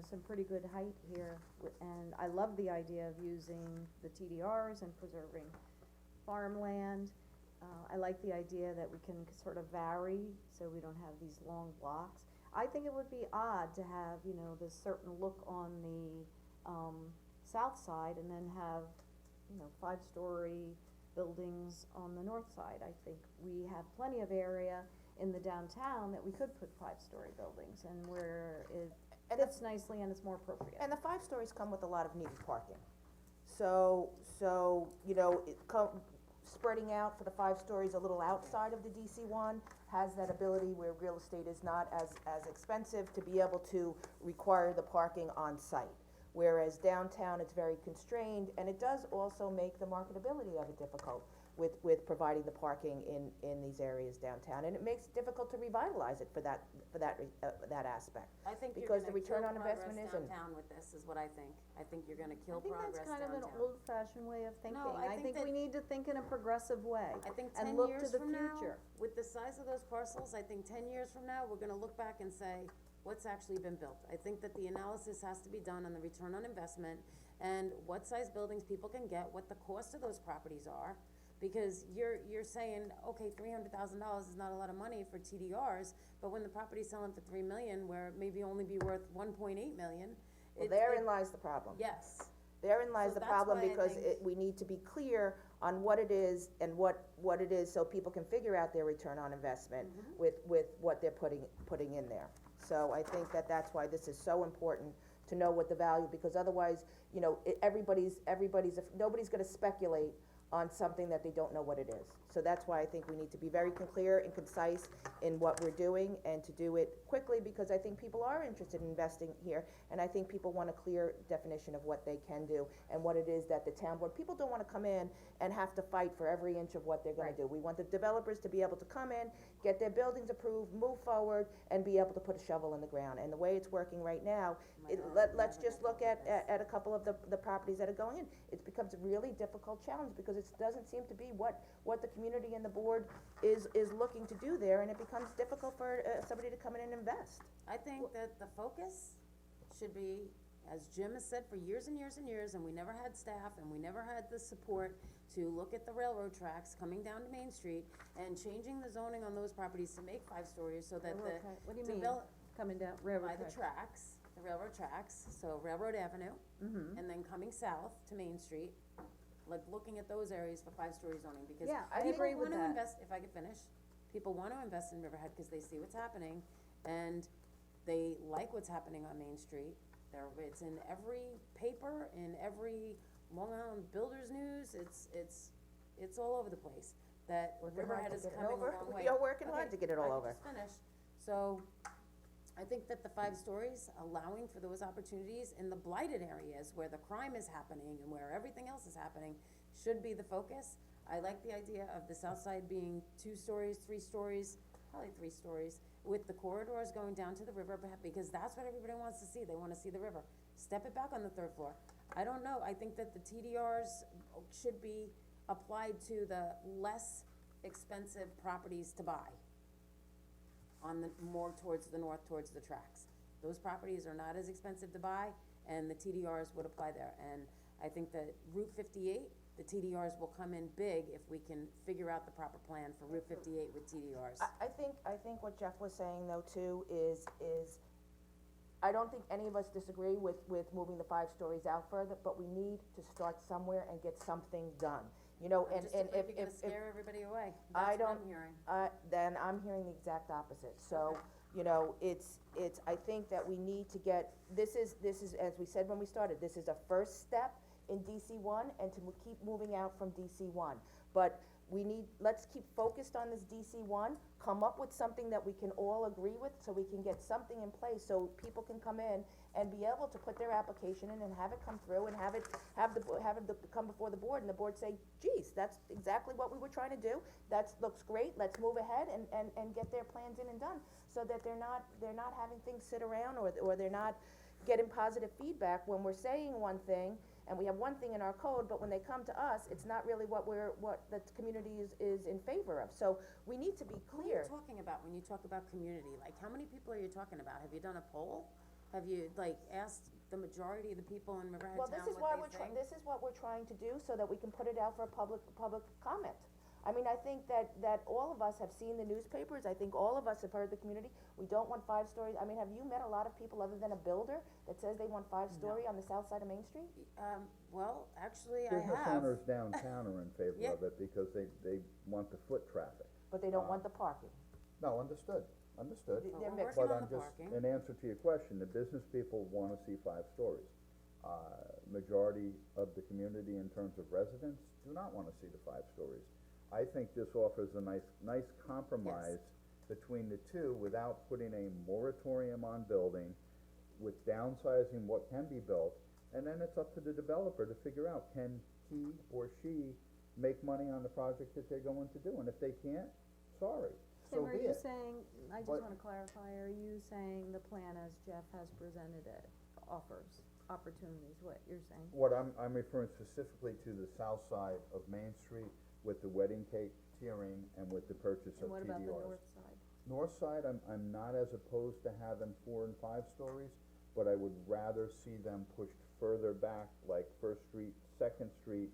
some pretty good height here. And I love the idea of using the TDRs and preserving farmland. I like the idea that we can sort of vary, so we don't have these long blocks. I think it would be odd to have, this certain look on the, south side and then have, 5-story buildings on the north side. I think we have plenty of area in the downtown that we could put 5-story buildings and where it And fits nicely and it's more appropriate. And the 5 stories come with a lot of needed parking. So, spreading out for the 5 stories a little outside of the DC one has that ability where real estate is not as expensive to be able to require the parking on site. Whereas downtown, it's very constrained, and it does also make the marketability of it difficult with providing the parking in these areas downtown. And it makes it difficult to revitalize it for that aspect. I think you're Because gonna the return kill on progress investment isn't. downtown with this, is what I think. I think you're gonna kill I think progress that's kind of downtown. an old-fashioned way of thinking. I I think think that- we need to think in a progressive way I think and 10 look to years the from now, future. with the size of those parcels, I think 10 years from now, we're gonna look back and say, what's actually been built? I think that the analysis has to be done on the return on investment and what size buildings people can get, what the cost of those properties are. Because you're saying, okay, $300,000 is not a lot of money for TDRs, but when the property's selling for $3 million, where it maybe only be worth $1.8 million. Well, therein lies the problem. Yes, Therein lies So the that's problem, why I because think- we need to be clear on what it is and what it is, so people can figure out their return on investment with what they're putting in there. So I think that's why this is so important, to know what the value, because otherwise, nobody's gonna speculate on something that they don't know what it is. So that's why I think we need to be very clear and concise in what we're doing, and to do it quickly, because I think people are interested in investing here, and I think people want a clear definition of what they can do, and what it is that the town board, people don't wanna come in and have to fight for every inch of what they're gonna do. We want the developers to be able to come in, get their buildings approved, move forward, and be able to put a shovel in the ground. And the way it's working right now, let's just look at a couple of the properties that are going in. It becomes a really difficult challenge, because it doesn't seem to be what the community and the board is looking to do there, and it becomes difficult for somebody to come in and invest. I think that the focus should be, as Jim has said for years and years and years, and we never had staff and we never had the support to look at the railroad tracks coming down to Main Street and changing the zoning on those properties to make 5 stories so that Railroad track. What do you mean? Coming down, railroad by track. the tracks, the railroad tracks, so Railroad Avenue, Mm-hmm. and then coming south to Main Street, like looking at those areas for 5-story zoning, because Yeah, I people agree with wanna that. invest, if I could finish, people wanna invest in Riverhead, cause they see what's happening, and they like what's happening on Main Street. It's in every paper, in every Long Island Builders News, it's all over the place, that Working hard Riverhead to is get it coming a over. long way. We are working hard Okay, to get it all I over. just finished. So, I think that the 5 stories, allowing for those opportunities in the blighted areas where the crime is happening and where everything else is happening, should be the focus. I like the idea of the south side being 2 stories, 3 stories, probably 3 stories, with the corridors going down to the river, because that's what everybody wants to see, they wanna see the river. Step it back on the 3rd floor. I don't know, I think that the TDRs should be applied to the less expensive properties to buy, on the, more towards the north, towards the tracks. Those properties are not as expensive to buy, and the TDRs would apply there. And I think that Route 58, the TDRs will come in big if we can figure out the proper plan for Route 58 with TDRs. I think what Jeff was saying though too is, I don't think any of us disagree with moving the 5 stories out further, but we need to start somewhere and get something done. You know, I'm and just if, afraid you're gonna scare everybody away, I that's what don't- I'm hearing. then I'm hearing the exact opposite. So, you know, it's, I think that we need to get, this is, as we said when we started, this is a first step in DC one, and to keep moving out from DC one. But we need, let's keep focused on this DC one, come up with something that we can all agree with, so we can get something in place, so people can come in and be able to put their application in and have it come through, and have it come before the board, and the board say, geez, that's exactly what we were trying to do, looks great, let's move ahead and get their plans in and done, so that they're not having things sit around, or they're not getting positive feedback when we're saying one thing, and we have one thing in our code, but when they come to us, it's not really what the community is in favor of. So we need to be Who are clear. you talking about when you talk about community? Like, how many people are you talking about? Have you done a poll? Have you, like, asked the majority of the people in Riverhead Well, Town this is why what they think? this is what we're trying to do, so that we can put it out for a public comment. I mean, I think that all of us have seen the newspapers, I think all of us have heard the community, we don't want 5 stories, I mean, have you met a lot of people other than a builder that says they want 5 story on the south side of Main Street? Well, actually, I Business have. owners downtown are in favor Yeah. of it because they want the foot traffic. But they don't want the parking. No, understood. They're we're mixed. working But on I'm the just, parking. in answer to your question, the business people wanna see 5 stories. Majority of the community in terms of residents do not wanna see the 5 stories. I think this offers a nice compromise between the two without putting a moratorium on building, with downsizing what can be built, and then it's up to the developer to figure out, can he or she make money on the project that they're going to do, and if they can't, sorry, so Tim, are be you it. saying, I just But- wanna clarify, are you saying the plan as Jeff has presented it offers opportunities, what you're saying? What I'm referring specifically to the south side of Main Street with the wedding cake tiering and with the purchase of And what about the TDRs. north side? North side, I'm not as opposed to having 4 and 5 stories, but I would rather see them pushed further back, like First Street, Second Street,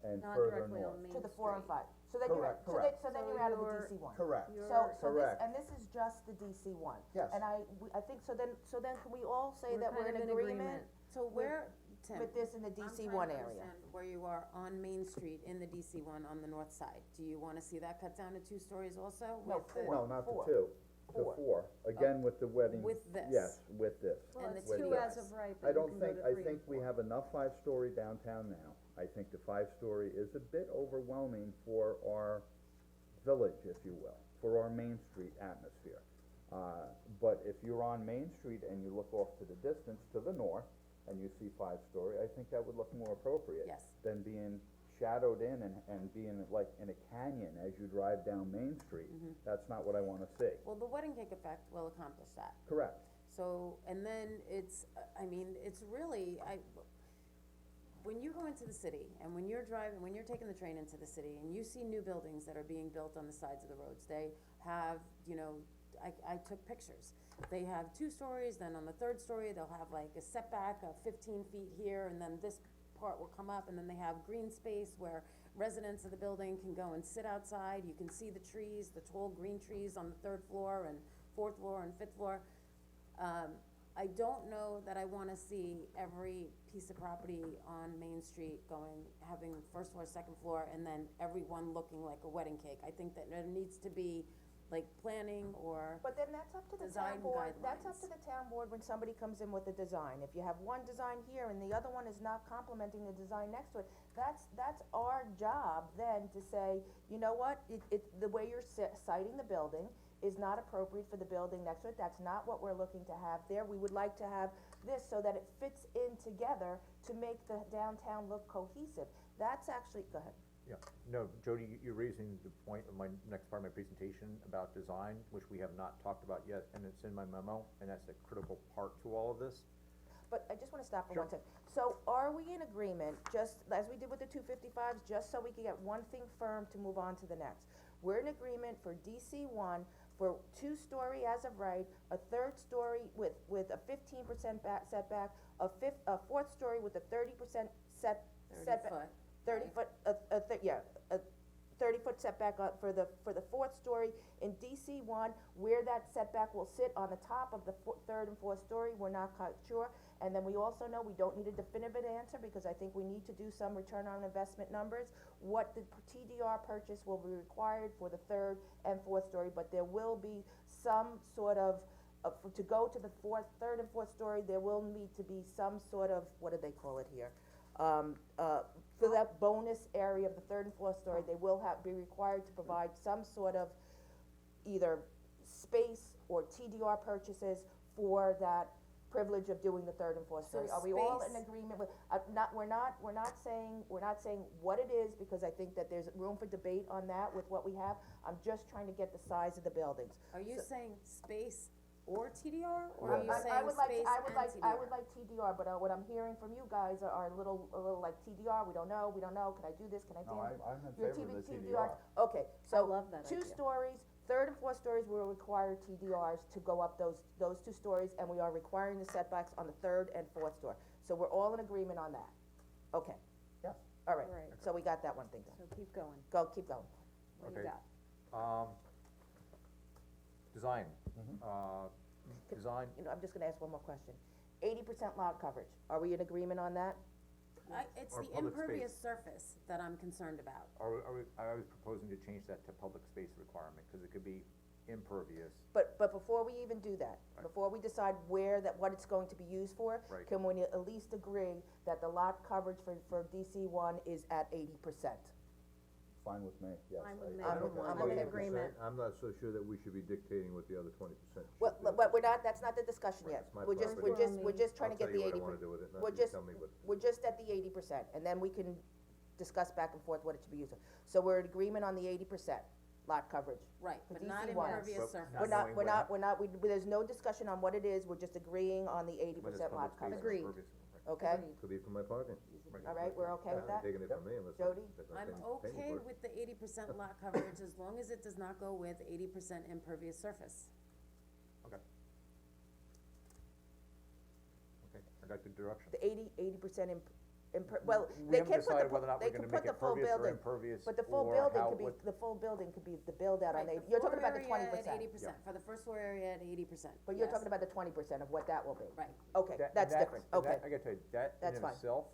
and Not further directly north. on Main To the Street. 4 and 5, so then you're, Correct, so correct. then So you're out of the you're- DC one. Correct, You're- So this, correct. and this is just the DC one. Yes. And I think, so then can we all say We're that we're kind in of agreement So where, Tim? with this in the DC one I'm trying to area? understand where you are on Main Street in the DC one on the north side. Do you wanna see that cut down to 2 stories also? No, with the- No, not to 4. 2, to 4. 4, again with the wedding. With this. Yes, with this. Well, And it's the 2 TDRs. as of right, I but you don't can go think, to I 3 and think we 4. have enough 5-story downtown now. I think the 5-story is a bit overwhelming for our village, if you will, for our Main Street atmosphere. But if you're on Main Street and you look off to the distance, to the north, and you see 5-story, I think that would look more appropriate. Yes. Than being shadowed in and being like in a canyon as you drive down Main Street. That's not what I wanna see. Well, the wedding cake effect will accomplish that. Correct. So, and then it's, I mean, it's really, when you go into the city, and when you're driving, when you're taking the train into the city, and you see new buildings that are being built on the sides of the roads, they have, you know, I took pictures. They have 2 stories, then on the 3rd story, they'll have like a setback of 15 feet here, and then this part will come up, and then they have green space where residents of the building can go and sit outside. You can see the trees, the tall green trees on the 3rd floor and 4th floor and 5th floor. I don't know that I wanna see every piece of property on Main Street having 1st floor, 2nd floor, and then everyone looking like a wedding cake. I think that there needs to be like planning or But then that's up to the design town board, that's up guidelines. to the town board when somebody comes in with a design. If you have one design here and the other one is not complementing the design next to it, that's our job then to say, you know what, the way you're citing the building is not appropriate for the building next to it, that's not what we're looking to have there. We would like to have this so that it fits in together to make the downtown look cohesive. That's actually, go ahead. Yeah, no, Jody, you're raising the point of my next part of my presentation about design, which we have not talked about yet, and it's in my memo, and that's a critical part to all of this. But I just wanna stop for Sure. one second. So are we in agreement, just as we did with the 255s, just so we can get one thing firm to move on to the next? We're in agreement for DC1 for 2-story as of right, a 3rd story with a 15% setback, a 4th story with a 30% setback. 30 foot. 30 foot, a 30-foot setback for the 4th story. In DC1, where that setback will sit on the top of the 3rd and 4th story, we're not quite sure. And then we also know we don't need a definitive answer, because I think we need to do some return on investment numbers. What the TDR purchase will be required for the 3rd and 4th story, but there will be some sort of, to go to the 3rd and 4th story, there will need to be some sort of, what do they call it here? For that bonus area of the 3rd and 4th story, they will be required to provide some sort of either space or TDR purchases for that privilege of doing the 3rd and 4th story. Are we all in space- agreement with, we're not saying what it is, because I think that there's room for debate on that with what we have. I'm just trying to get the size of the buildings. Are you saying space or TDR, or I- are you I saying would like- space I and would TDR? like TDR, but what I'm hearing from you guys are a little like TDR, we don't know, can I do this, can I do No, that? I'm in Your favor of the TDR. TDR. Okay, so, love that 2 idea. stories, 3rd and 4th stories will require TDRs to go up those 2 stories, and we are requiring the setbacks on the 3rd and 4th story. So we're all in agreement on that, okay, Yes. all right, Right. so we got that one thing done, So keep going, keep going. what do you Okay. got? Design, design, You know, I'm just gonna ask one more question. 80% lot coverage, are we in agreement on that? It's Or the public impervious surface that I'm concerned about. I was proposing to change that to public space requirement, cause it could be impervious. But before we even do that, before we decide what it's going to be used for, Right. can we at least agree that the lot coverage for DC1 is at 80%? Fine with me, yes. Fine with me. I'm I'm in 80%, agreement. I'm not so sure that we should be dictating what the other 20% should Well, do. but we're not, that's not the discussion yet. Right, it's my We're just, property. we're just trying to get the 80%. I'll tell you what I wanna do with it, not We're you just, tell me what. we're just at the 80%, and then we can discuss back and forth what it should be used for. So we're in agreement on the 80% lot coverage. Right, For but not DC1. impervious But surface. We're not, there's no discussion on what it is, we're just agreeing on the Whether it's 80% lot public space or coverage. Agreed. impervious, right. Okay? Could be for my parking. All right, we're okay with Not that? taking it from me unless. Jody? I'm okay with the 80% lot coverage as long as it does not go with 80% impervious surface. Okay, I got the direction. The 80% well, We they haven't can put decided whether or not they we're can gonna put make the full impervious or building, impervious, but the full or building how, could be, what, the full building could be the build out on Right, eighty, the you're talking floor about the area 20%. at 80%, for the first floor area at 80%, But you're yes. talking about the 20% of what that will be. Right, Okay, that- that's that- different, and okay. that- I gotta tell you, that That's in fine. itself,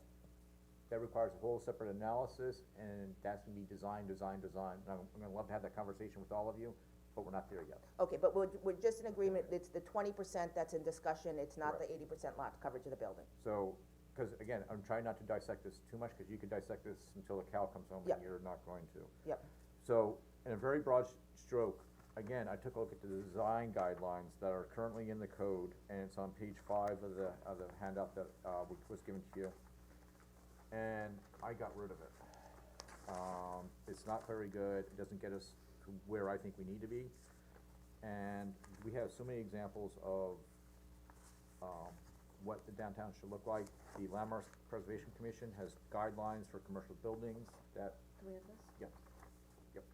that requires a whole separate analysis, and that's gonna be design. And I'm gonna love to have that conversation with all of you, but we're not there yet. Okay, but we're just in agreement, it's the 20% that's in discussion, it's not the 80% lot coverage of the building. So, cause again, I'm trying not to dissect this too much, cause you could dissect this until the cow comes home Yep. and you're not going to. Yep. So, in a very broad stroke, again, I took a look at the design guidelines that are currently in the code, and it's on page 5 of the handout that, was given to you. And I got rid of it. It's not very good, it doesn't get us to where I think we need to be. And we have so many examples of, what the downtown should look like. The Landmarks Preservation Commission has guidelines for commercial buildings that, Do we have this? yep.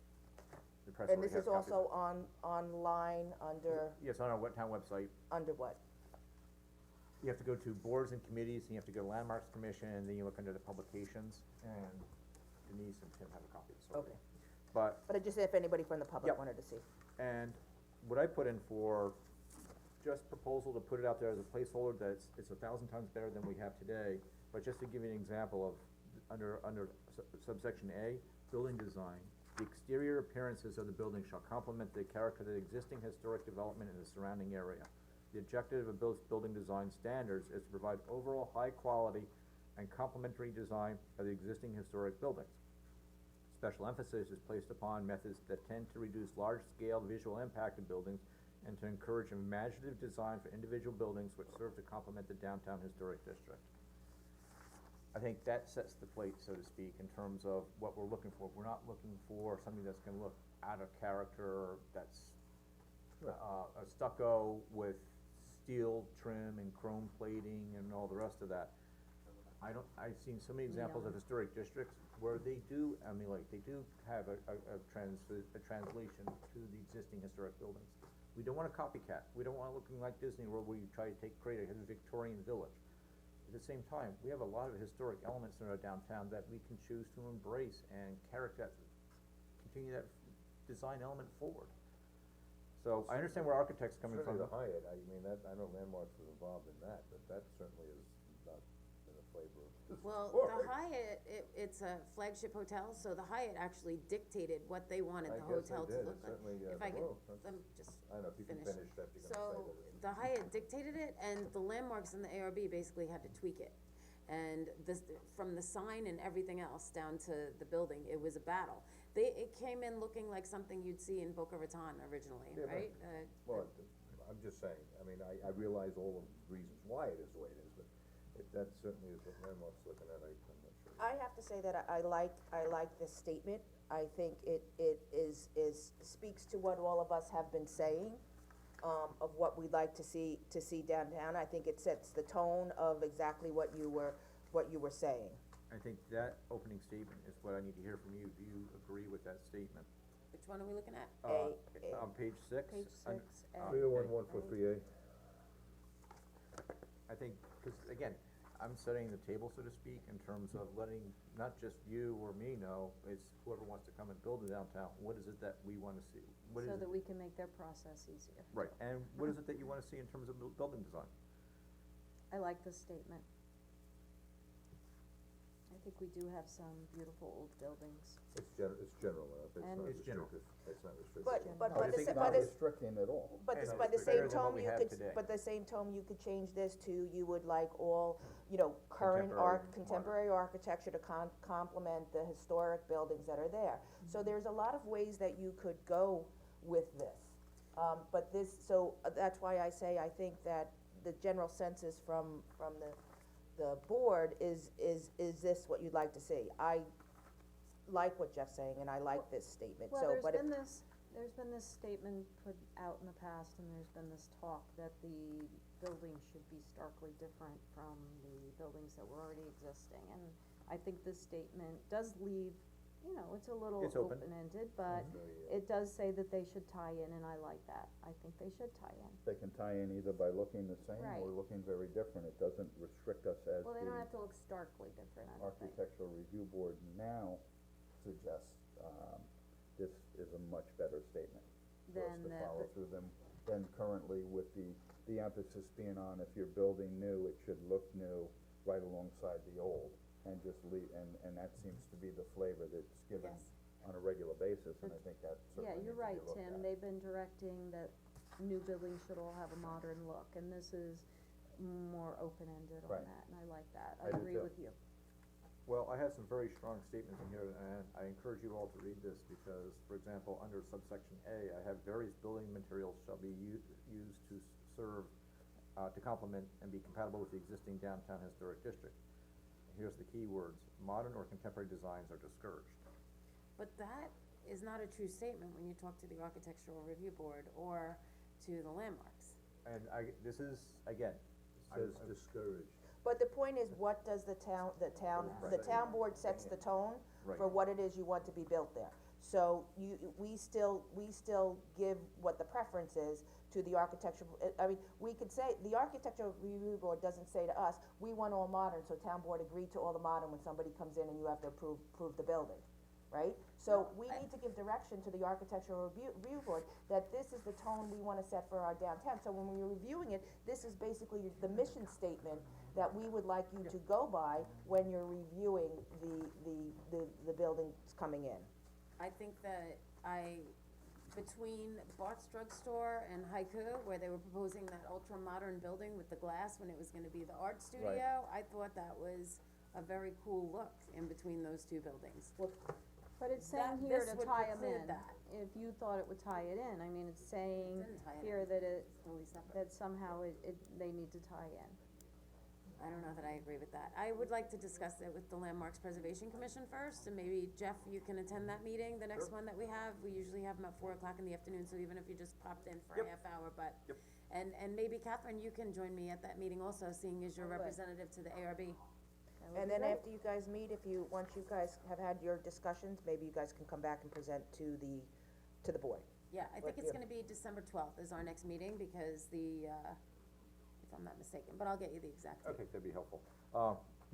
The press And already this has is copies. also online under, Yes, on our town website. under what? You have to go to boards and committees, and you have to go to Landmarks Commission, and then you look under the publications, and Denise and Tim have a copy of this already. Okay. But, But just if anybody from the public Yep. wanted to see. and what I put in for just proposal to put it out there as a placeholder, that it's 1,000 times better than we have today, but just to give you an example of, under subsection A, building design, the exterior appearances of the building shall complement the character of the existing historic development in the surrounding area. The objective of building design standards is to provide overall high quality and complementary design of the existing historic buildings. Special emphasis is placed upon methods that tend to reduce large-scale visual impact of buildings and to encourage imaginative design for individual buildings which serve to complement the downtown historic district. I think that sets the plate, so to speak, in terms of what we're looking for. We're not looking for something that's gonna look out of character, that's a stucco with steel trim and chrome plating and all the rest of that. I've seen so many examples of historic districts where they do emulate, they do have a translation to the existing historic buildings. We don't want a copycat, we don't want it looking like Disney World where you try to create a Victorian village. At the same time, we have a lot of historic elements in our downtown that we can choose to embrace and continue that design element forward. So, I understand where architects coming from. Certainly the Hyatt, I mean, that, I know Landmarks was involved in that, but that certainly is not in the flavor of this Well, board. the Hyatt, it's a flagship hotel, so the Hyatt actually dictated what they wanted I the guess they hotel to did. look It like. certainly, If I could, well, that's- let me just I don't know, if you can finish. finish that, you're gonna say So, that. the Hyatt dictated it, and the Landmarks and the ARB basically had to tweak it. And this, from the sign and everything else down to the building, it was a battle. It came in looking like something you'd see in Boca Raton originally, Yeah, but- right? Well, I'm just saying, I mean, I realize all of the reasons why it is the way it is, but if that certainly is what Landmark's looking at, I'm not sure. I have to say that I like this statement. I think it speaks to what all of us have been saying, of what we'd like to see downtown. I think it sets the tone of exactly what you were saying. I think that opening statement is what I need to hear from you. Do you agree with that statement? Which one are we looking at? On page 6. Page 6, A. 301-143A. I think, cause again, I'm setting the table, so to speak, in terms of letting not just you or me know, it's whoever wants to come and build a downtown, what is it that we wanna see? What is So it- that we can make their process easier. Right, and what is it that you wanna see in terms of building design? I like this statement. I think we do have some beautiful old buildings. It's general enough, it's And- not It's general. restrictive, it's not restrictive. But I think the not restricting at all. But And by the it's better same than what tone, we you have could, today. but the same tone, you could change this to, you would like all, current Contemporary, contemporary architecture to complement the historic buildings that are there. So there's a lot of ways that you could go with this. But that's why I say, I think that the general census from the board is this what you'd like to see? I like what Jeff's saying, and I like this statement, Well, so, there's but if. there's been this statement put out in the past, and there's been this talk that the buildings should be starkly different from the buildings that were already existing, and I think this statement does leave, it's a little It's open. open-ended, but So, it does say that they should tie in, and I like that, I think they should tie in. They can tie in either by looking the same Right. or looking very different, it doesn't restrict us as Well, they don't the have to look starkly different, I don't think. Architectural Review Board now suggests, this is a much better statement for us Then to the- follow through than currently with the emphasis being on if you're building new, it should look new right alongside the old, and just and that seems to be the flavor that's given Yes. on a regular basis, and I think that certainly Yeah, needs to you're be right, looked Tim, at. they've been directing that new buildings should all have a modern look, and this is more open-ended on Right. that, and I like that, I I do agree too. with you. Well, I have some very strong statements in here, and I encourage you all to read this, because, for example, under subsection A, I have various building materials shall be used to serve, to complement and be compatible with the existing downtown historic district. Here's the key words: modern or contemporary designs are discouraged. But that is not a true statement when you talk to the Architectural Review Board or to the landmarks. And this is, again, Says discouraged. But the point is, what does the town board sets the tone Right. for what it is you want to be built there. So we still give what the preference is to the architectural, I mean, we could say, the architectural review board doesn't say to us, we want all modern, so town board agreed to all the modern when somebody comes in and you have to approve the building, right? So we need to give direction to the architectural review board that this is the tone we wanna set for our downtown. So when we're reviewing it, this is basically the mission statement that we would like you to go by when you're reviewing the buildings coming in. I think that between Bart's Drugstore and Haiku, where they were proposing that ultra-modern building with the glass when it was gonna be the art studio, I thought that was a very cool look in between those two buildings. But it's That- saying here this to would tie them preclude in, that. if you thought it would tie it in, I mean, it's saying Didn't tie it here in. that it, It's totally separate. that somehow they need to tie in. I don't know that I agree with that. I would like to discuss it with the Landmarks Preservation Commission first, and maybe Jeff, you can attend that meeting, the next one that we have. We usually have them at 4 o'clock in the afternoon, so even if you just popped in for a half hour, but. Yep. And maybe Catherine, you can join me at that meeting also, seeing as your I would. representative to the ARB. That would And be then great. after you guys meet, once you guys have had your discussions, maybe you guys can come back and present to the board. Yeah, I think But, it's yeah. gonna be December 12th is our next meeting, because if I'm not mistaken, but I'll get you the exact date. Okay, that'd be helpful.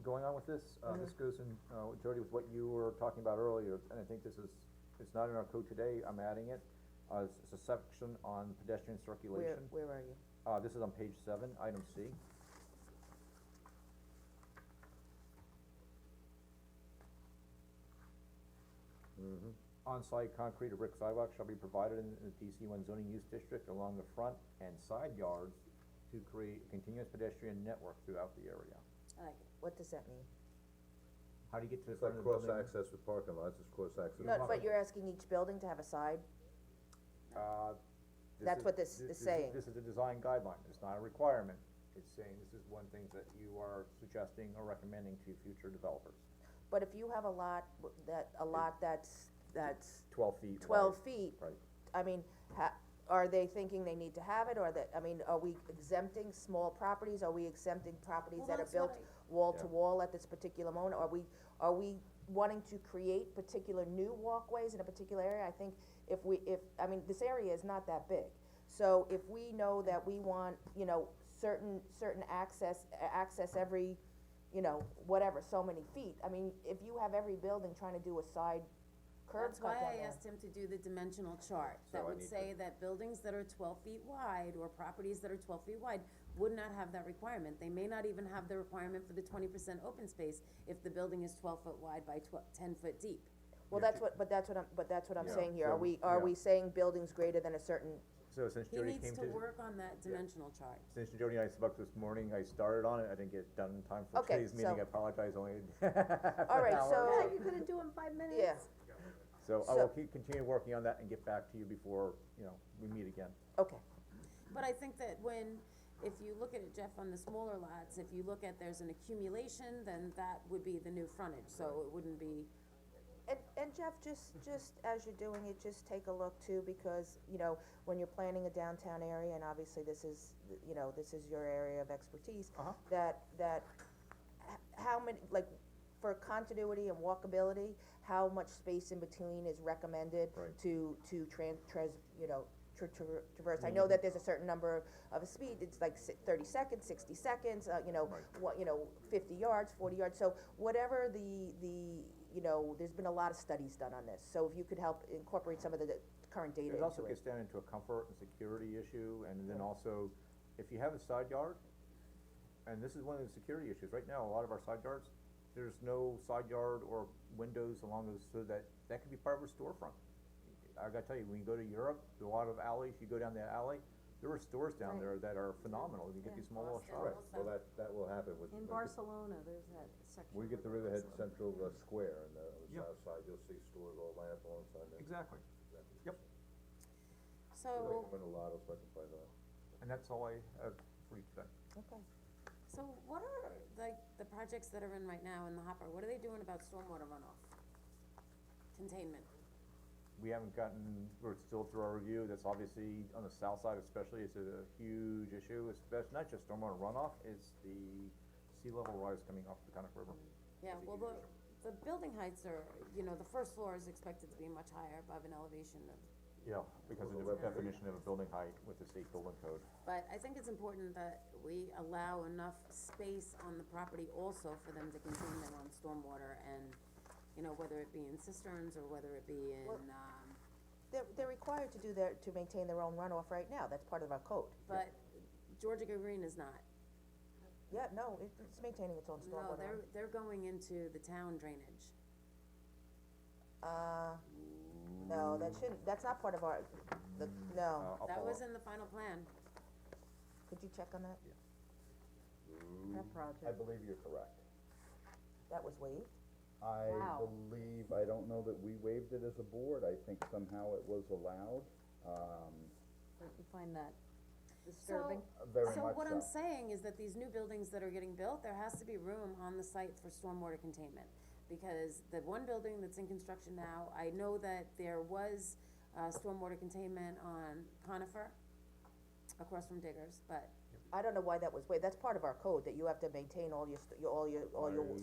Going on with this, this goes in, Jody, with what you were talking about earlier, and I think it's not in our code today, I'm adding it. It's a section on pedestrian circulation. Where are you? This is on page 7, item C. On-site concrete or brick sidewalks shall be provided in the DC one zoning use district along the front and side yards to create a continuous pedestrian network throughout the area. I like it. What does that mean? How do you get to the It's like front of the building? cross-access with parking lots, it's cross-access. No, but you're asking each building to have a side? That's what this is saying. This is a design guideline, it's not a requirement, it's saying this is one thing that you are suggesting or recommending to future developers. But if you have a lot that's 12 feet wide. 12 feet, Right. I mean, are they thinking they need to have it, or that, I mean, are we exempting small properties, are we exempting properties Well, that are that's what built wall to wall at this particular moment, are we wanting to create particular new walkways in a particular area? I think I mean, this area is not that big, so if we know that we want, certain access every, whatever, so many feet, I mean, if you have every building trying to do a side curb That's cut why down I there. asked him to do the dimensional chart, So that I would need say that buildings that are 12 feet wide, or properties that are 12 feet wide, would not have that requirement. They may not even have the requirement for the 20% open space if the building is 12 foot wide by 10 foot deep. Well, that's what I'm Yeah, saying here, so, are yeah. we saying buildings greater than a certain, So since He Jody needs came to work on that dimensional chart. Since Jody and I spoke this morning, I started on it, I didn't get it done in time for Okay, today's meeting, so- I apologize, only all right, hour. so, Yeah, you couldn't do it in 5 minutes? yeah, So I so- will continue working on that and get back to you before, we meet again. okay, But I think that if you look at it, Jeff, on the smaller lots, if you look at there's an accumulation, then that would be the new frontage, so it wouldn't be, and Jeff, just as you're doing it, just take a look too, because, when you're planning a downtown area, and obviously this is your area of expertise, Uh-huh. that how many, like, for continuity and walkability, how much space in between is recommended Right. to traverse? I know that there's a certain number of a speed, it's like 30 seconds, 60 seconds, Right. 50 yards, 40 yards, so whatever there's been a lot of studies done on this, so if you could help incorporate some of the current data It into also it. gets down into a comfort and security issue, and then also, if you have a side yard, and this is one of the security issues, right now, a lot of our side yards, there's no side yard or windows along those, so that could be part of a storefront. I gotta tell you, when you go to Europe, to a lot of alleys, you go down the alley, There are stores down Right. there that are phenomenal, you get Yeah. these small little Boston. shops. Right, well, that will happen with. In with- Barcelona, there's that section. We get the Riverhead Central Square on the Yep. south side, you'll see stores all lined up alongside there. Exactly, Exactly. Yep. So, Win a lotto, so I can play that. and that's all I have for you today. Okay. so what are, like, the projects that are in right now in the hopper, what are they doing about stormwater runoff? Containment, We haven't gotten, we're still through our review, that's obviously, on the south side especially, it's a huge issue, especially, not just stormwater runoff, it's the sea level rise coming off the Conic River. yeah, well, the building heights are, you know, the first floor is expected to be much higher above an elevation of, Yeah, because of the definition of a building height with the state building code. but I think it's important that we allow enough space on the property also for them to contain their own stormwater and, you know, whether it be in cisterns or whether it be in, Well- They're required to do to maintain their own runoff right now, that's part of our code. but Georgia Green is not. Yeah, no, it's maintaining its own No, stormwater. they're going into the town drainage. No, that shouldn't, that's not part of our, no, I'll That follow was up. in the final plan. could you check on that? That I project. believe you're correct. That was waived? Wow. believe, I don't know that we waived it as a board, I think somehow it was allowed, Don't you find that disturbing? very much so. So what I'm saying is that these new buildings that are getting built, there has to be room on the site for stormwater containment. Because the one building that's in construction now, I know that there was, stormwater containment on Conifer, across from Diggers, but, I don't know why that was waived, that's part of our code, that you have to maintain all your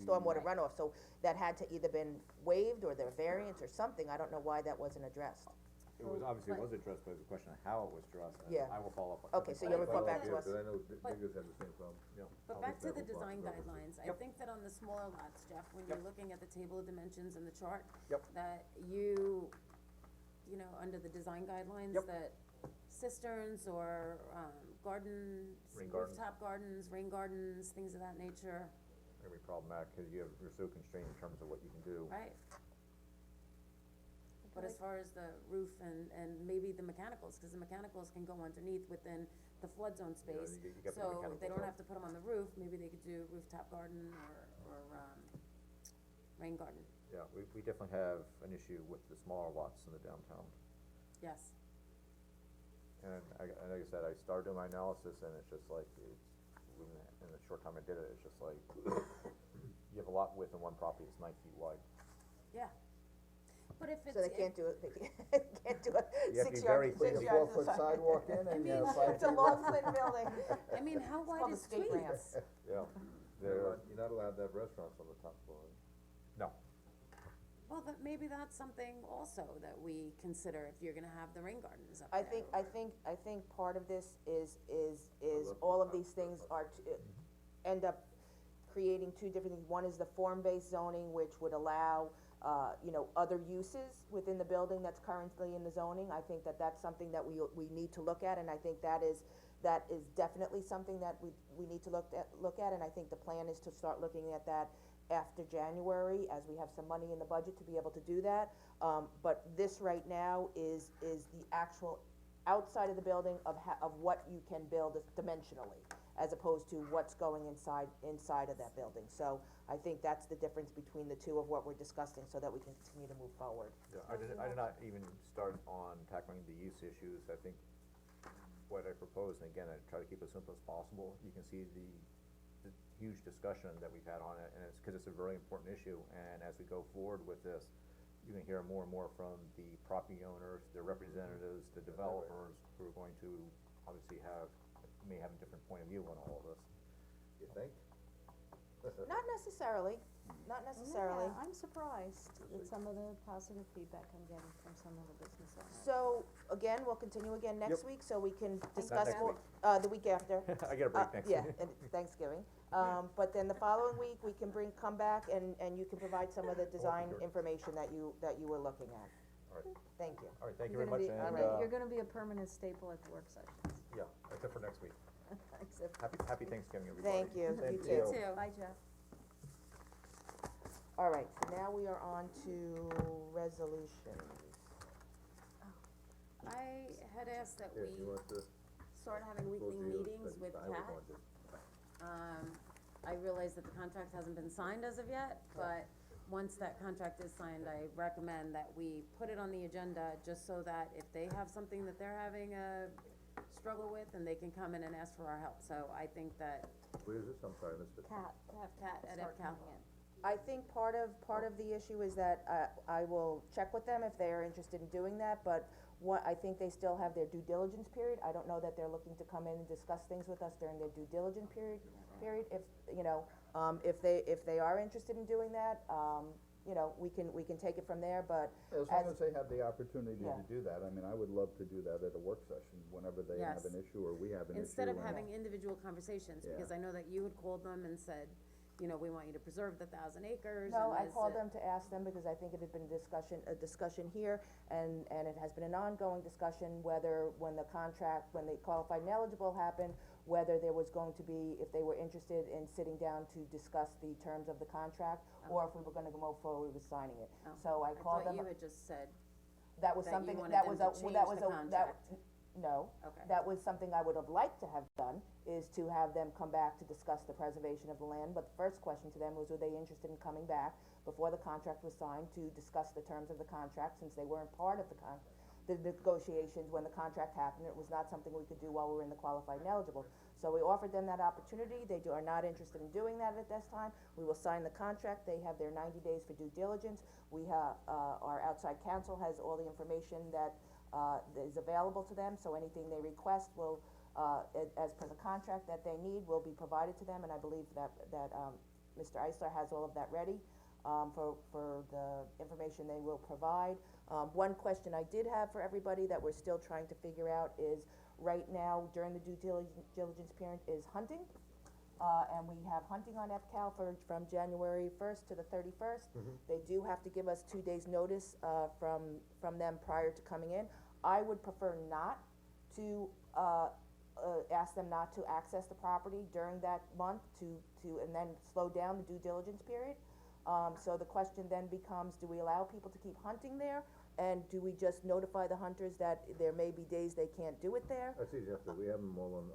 stormwater runoff, so that had to either been waived or their variance or something, I don't know why that wasn't addressed. It was, obviously it But- was addressed, but the question of how it was addressed, and Yeah. I will follow up. Okay, so you'll report back to us. Cause I know But- Diggers had the same problem. but I'll back get to that the report design back to you. guidelines, I think that on the smaller lots, Jeff, when you're looking at the table of dimensions and the chart, Yep. that you know, under the design guidelines, Yep. that cisterns or, gardens, Rain gardens. rooftop gardens, rain gardens, things of that nature, Gonna be problematic, cause you're so constrained in terms of what you can do. right? But as far as the roof and maybe the mechanicals, cause the mechanicals can go underneath within the flood zone space, you got the so they mechanicals don't up. have to put them on the roof, maybe they could do rooftop garden or rain garden, Yeah, we definitely have an issue with the smaller lots in the downtown. yes. And like I said, I started doing my analysis and it's just like, in the short time I did it, it's just like, you have a lot width in one property, it's 9 feet wide. Yeah, but if it's. So they can't do it, they can't do a You have to be 6 very yard, clear. 6 Put a yards 4-foot aside. sidewalk in and, mean, 5 It's a feet long, wide. thin building. I mean, how wide called is the skate ramp. streets? Yeah. You're not allowed to have restaurants on the top floor. No, Well, maybe that's something also that we consider if you're gonna have the rain gardens up I there. think part of this is all of these things are end up creating two different things. One is the form-based zoning, which would allow, other uses within the building that's currently in the zoning. I think that that's something that we need to look at, and I think that is definitely something that we need to look at, and I think the plan is to start looking at that after January, as we have some money in the budget to be able to do that. But this right now is the actual outside of the building of what you can build dimensionally, as opposed to what's going inside of that building. So I think that's the difference between the two of what we're discussing, so that we can continue to move forward. yeah, I did not even start on tackling the use issues, I think what I proposed, and again, I try to keep it as simple as possible, you can see the huge discussion that we've had on it, and it's, cause it's a very important issue, and as we go forward with this, you can hear more and more from the property owners, the representatives, the developers, who are going to obviously may have a different point of view on all of this. You think? Not necessarily, Yeah, I'm surprised at some of the positive feedback I'm getting from some of the business owners. So, again, we'll continue again next week, so we can discuss next more, week. the week after. I get a break next week. Yeah, and Thanksgiving, but then the following week, we can come back and you can provide some of the design information that you were looking at. Alright. Thank you. Alright, thank you You're very much, gonna and, be, you're gonna be a permanent staple at the work sessions. yeah, except for next week. Except, Happy Thanksgiving, everybody. Thank you, Same you to you. too. Too. bye, Jeff. All right, so now we are on to resolutions. I had asked that Yeah, we you want to, start having weekly meetings with Kat. I realize that the contract hasn't been signed as of yet, but once that contract is signed, I recommend that we put it on the agenda, just so that if they have something that they're having a struggle with, then they can come in and ask for our help, so I think that Where is this? I'm sorry, I missed it. Cat, have Kat at start EPCAL. coming in. I think part of the issue is that, I will check with them if they are interested in doing that, but I think they still have their due diligence period. I don't know that they're looking to come in and discuss things with us during their due diligence period, if, you know, if they are interested in doing that, you know, we can take it from there, but As long as they have the opportunity Yeah. to do that, I mean, I would love to do that at a work session, whenever they have Yes. an issue or we have an issue. Instead of and- having individual conversations, Yeah. because I know that you had called them and said, you know, we want you to preserve the 1,000 acres. no, and I this, called them to ask them because I think it had been a discussion here, and it has been an ongoing discussion whether, when the qualified and eligible happened, whether there was going to be, if they were interested in sitting down to discuss the terms of the contract, or if we were gonna move forward with signing it. Oh. So I called them. I thought you had just said, That was that you something, wanted that them was to a, change that was the a, contract. no. Okay. That was something I would have liked to have done, is to have them come back to discuss the preservation of the land, but the first question to them was, were they interested in coming back before the contract was signed to discuss the terms of the contract, since they weren't part of the negotiations when the contract happened, it was not something we could do while we were in the qualified and eligible. So we offered them that opportunity, are not interested in doing that at this time, we will sign the contract, they have their 90 days for due diligence, we have, our outside counsel has all the information that is available to them, so anything they request will, as per the contract that they need, will be provided to them, and I believe that Mr. Eisler has all of that ready, for the information they will provide. One question I did have for everybody that we're still trying to figure out is, right now, during the due diligence period, is hunting. And we have hunting on EPCAL from January 1st to the 31st. They do have to give us 2 days' notice, from them prior to coming in. I would prefer not to, ask them not to access the property during that month and then slow down the due diligence period. So the question then becomes, do we allow people to keep hunting there? And do we just notify the hunters that there may be days they can't do it there? That's easy, after, we have them all on,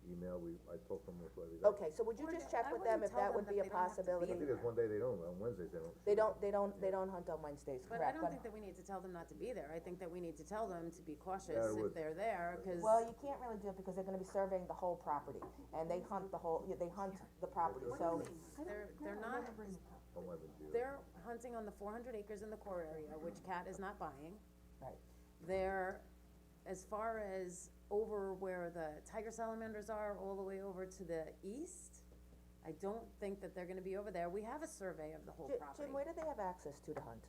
email, I talk to them before they. Okay, so would you Or just do- check I with them wouldn't if tell that them would that be a they don't have to be possibility? I think there's one day they don't, on Wednesdays they don't. They don't hunt on Wednesdays, but I correct, don't but, think that we need to tell them not to be there, I think that we need to tell them to be cautious Yeah, I if would. they're there, cause. well, you can't really do it because they're gonna be surveying the whole property, and they hunt the whole, they hunt the property, so. They're not, Don't let them do it. they're hunting on the 400 acres in the core area, which Cat is not buying. Right. They're, as far as over where the tiger salamanders are, all the way over to the east, I don't think that they're gonna be over there. We have a survey of the whole property. Jim, where do they have access to hunt?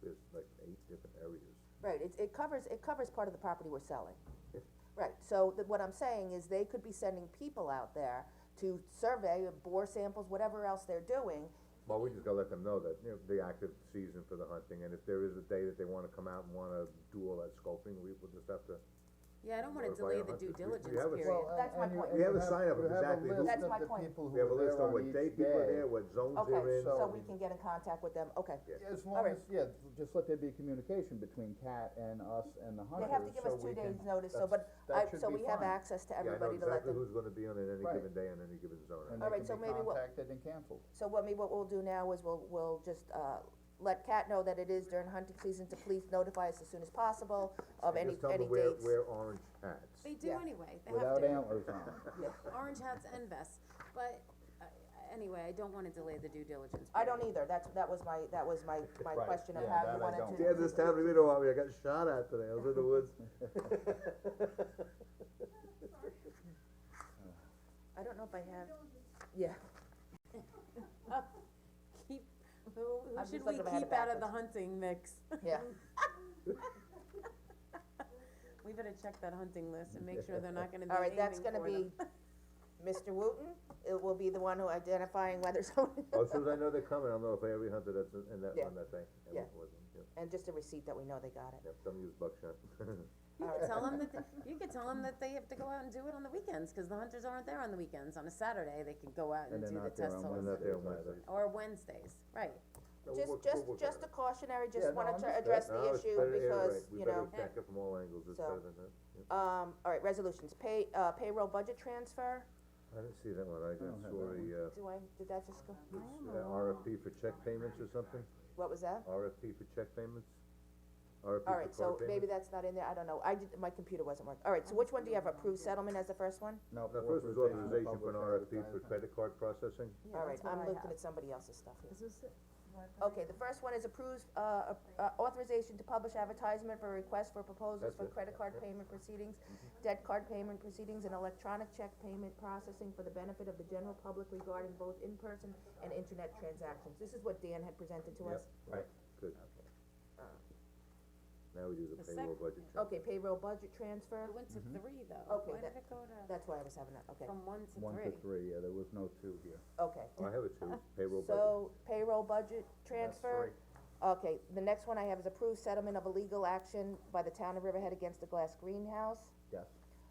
There's like 8 different areas. Right, it covers part of the property we're selling. Right, so what I'm saying is they could be sending people out there to survey, bore samples, whatever else they're doing. Well, we just gotta let them know that, you know, the active season for the hunting, and if there is a day that they wanna come out and wanna do all that scoping, we'll just have to. Yeah, I don't wanna Notify delay our the due hunters. diligence We have a- period. Well, That's my and you- point. and We have you a sign up of you have a exactly who- list That's of my the point. people We who have a are list there on what on day each people are day. there, what zones they're Okay, in. so we can get in contact with them, okay. As All long right. as, yeah, just let there be communication between Cat and us and the They hunters, have to give us so 2 we days can. notice, so, that's- but that should so be we have fine. access to Yeah, I know everybody to let exactly them. who's gonna be on at any Right. given day on any given zone. And All they right, so can be maybe what- contacted and canceled. So what we'll do now is we'll just, let Kat know that it is during hunting season, to please notify us as soon as possible of And any just tell them to dates. wear orange hats. They do Yeah. anyway, they have Without to. antlers on. Orange hats and vests, but, anyway, I don't wanna delay the due diligence I don't period. either, that was my Right, question of yeah, how that you I wanted don't. to. Yeah, this town, we don't want me, I got shot at today, I was in the woods. I don't know if I have, yeah, Keep, who I'm just should we looking if I had it keep out of the backwards. hunting mix? yeah. We better check that hunting list and make sure they're not gonna be All right, aiming that's gonna for be them. Mr. Wooten, it will be the one who identifying whether someone. Well, as soon as I know they're coming, I'll notify every hunter that's in that, Yeah. on that thing. Yeah. Yep, And just a receipt that we know they got it. yep, some use buckshot. You could tell them that, you could tell them that they have to go out and do it on the weekends, cause the hunters aren't there on the weekends, on a Saturday, they can go out and And do they're the not there test on holes. I'm not there on Wednesdays Wednesdays. Or Wednesdays, right. No, we'll look just at a cautionary, Yeah, just no, wanted to understood. address the No, it's issue better, yeah, because, right. We you better know. attack it from all angles, it's So, better than that. Yep. Alright, resolutions, payroll budget transfer, I didn't see that one, I don't just have saw that did that just go, RFP for check payments or something? what was that? RFP for check payments? RFP for Alright, so card maybe payments? that's not in there, I don't know, my computer wasn't working. Alright, so which one do you have, approved settlement as the first one? No, No, first was authorization for an RFP for advertising. credit card processing. Yeah, Alright, that's what I'm I looking have. at somebody else's stuff here. Is this it? Okay, the first one is approved, authorization to publish advertisement for requests for proposals That's for it. credit card payment proceedings, debt card payment proceedings, and electronic check payment processing for the benefit of the general public regarding both in-person and internet transactions. This is what Dan had presented to us. Right. Good. Now we do the The payroll budget check. Okay, payroll budget transfer, It went to three though. Okay, Why that- did it go to, that's why I was having that, okay, from one to three? 1 to 3, yeah, there was no 2 here. okay. Oh, I have it too, payroll budget. So, payroll budget transfer. Okay, the next one I have is approved settlement of a legal action by the town of Riverhead against the glass greenhouse. Yes.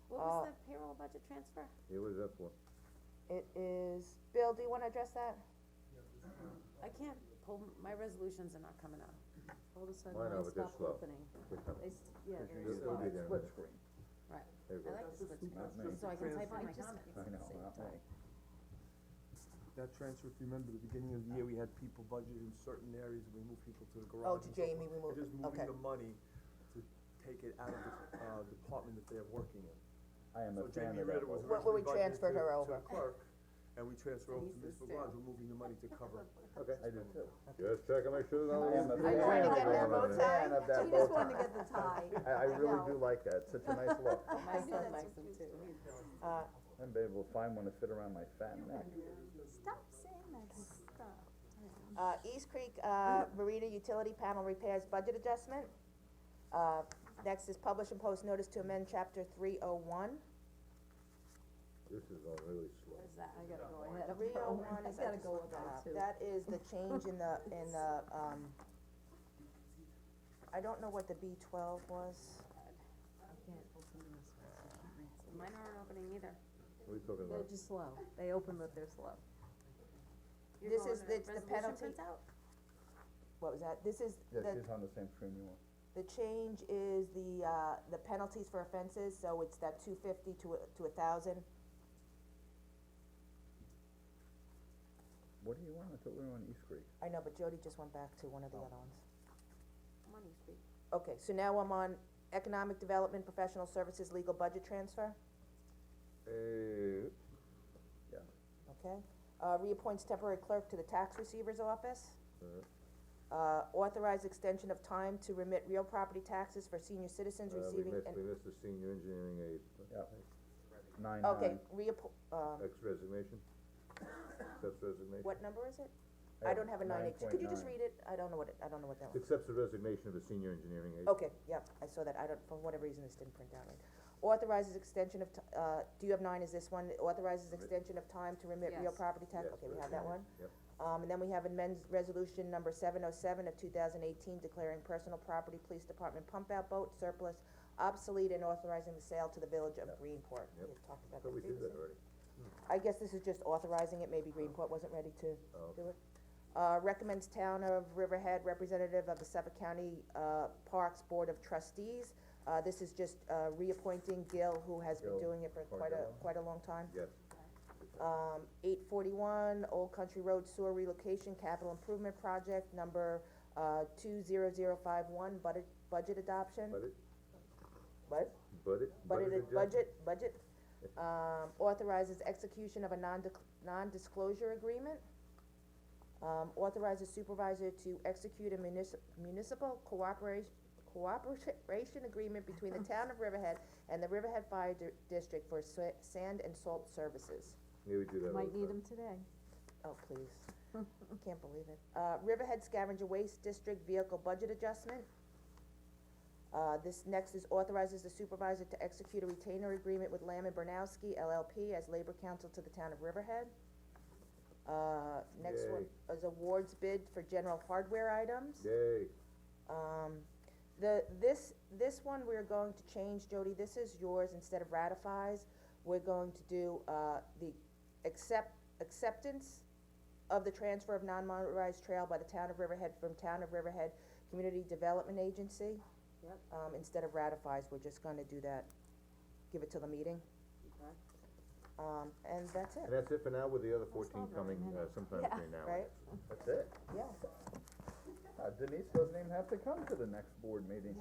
What was the payroll budget transfer? It was up for, It is, Bill, do you wanna address that? I can't pull, my resolutions are not coming up. All of a sudden, Mine they are, but they're stopped slow. opening. We're coming. Yeah, It'll they're slow. be there. Split screen. Right. There you I go. like the split Not screen, me. so I can type in my Just- comments I at the know, same not time. me. That transfer, if you remember, the beginning of the year, we had people budget in certain areas, and we moved people to the garage. Oh, and to so Jamie, forth. we moved, We're just okay. moving the money to take it out of the, department that they're working in. I am a So fan Jamie of that Ritter was one. Well, we originally budgeted transferred her to over. clerk, and we transferred over to He's the municipal garage, we're moving the money to cover. Okay. I do too. Just checking, make sure that I am a was. fan trying to get of that that. bow I'm a tie? fan of that She bow just wanted to tie. get the tie. I really do like that, it's such a nice look. My son likes them too. And babe, we'll find one to fit around my fat neck. Stop saying that stuff. East Creek, Marina Utility Panel Repairs Budget Adjustment. Next is publish and post notice to amend chapter 301. This is going really slow. What is that? I gotta go ahead. 301 is, I gotta go with that too. that is the change in the, I don't know what the B12 was. I can't open this one. Mine aren't opening either. What are you talking They're about? just slow. They open, but they're slow. You're This going is to the resolution penalty. printout? What was that? This is, Yeah, the, she's on the same screen you want. the change is the penalties for offenses, so it's that 250 to 1,000. What do you want? I thought we were on East Creek. I know, but Jody just went back to one of the other ones. Money speak. Okay, so now I'm on economic development, professional services, legal budget transfer, Yeah. okay? Reappoints temporary clerk to the tax receiver's office. Authorize extension of time to remit real property taxes for senior citizens receiving. We missed the senior engineering aid. Yeah. 9/9. Okay, Ex-resignation? Accepts resignation? what number is it? I don't have a 9/8, could you just 9.9. read it? I don't know what that was. Accepts the resignation of a senior engineering aide. Okay, yep, I saw that, for whatever reason, this didn't print out right. Authorizes extension of, do you have 9, is this one, authorizes extension of time to remit real Yes. property tax, Yes, okay, we have that one. Yep. And then we have amends resolution number 707 of 2018, declaring personal property, police department pump out boat surplus obsolete and authorizing the sale to the village of Greenport. Yep. We had talked about Thought that we did that previously. already. I guess this is just authorizing it, maybe Greenport wasn't ready to Oh. do it. Recommends town of Riverhead representative of the Suffolk County, Parks Board of Trustees. This is just, reappointing Gil, who has been Gil doing it for Cardillo. quite a long time. Yes. 841, Old Country Road Sewer Relocation Capital Improvement Project, number, 20051, budget adoption. Budget, What? Budget. Authorizes execution of a non-disclosure agreement. Authorizes supervisor to execute a municipal cooperation agreement between the town of Riverhead and the Riverhead Fire District for sand and salt services. yeah, we do that all Might the need time. them today. Oh, please. Can't believe it. Riverhead Scavenger Waste District Vehicle Budget Adjustment. This next is authorizes the supervisor to execute a retainer agreement with Lamb and Bernowski LLP as labor counsel to the town of Riverhead. Next one is awards bid for general hardware items. Yay, This one we're going to change, Jody, this is yours instead of ratifies. We're going to do, the acceptance of the transfer of non-motorized trail by the town of Riverhead from Town of Riverhead Community Development Agency. Yep. Instead of ratifies, we're just gonna do that, give it till the meeting. Okay. And that's And it, that's it for now, with the other all 14 very coming, many. sometime Yeah. between now and right? That's it? Yeah. Denise doesn't even have to come to the next board meeting.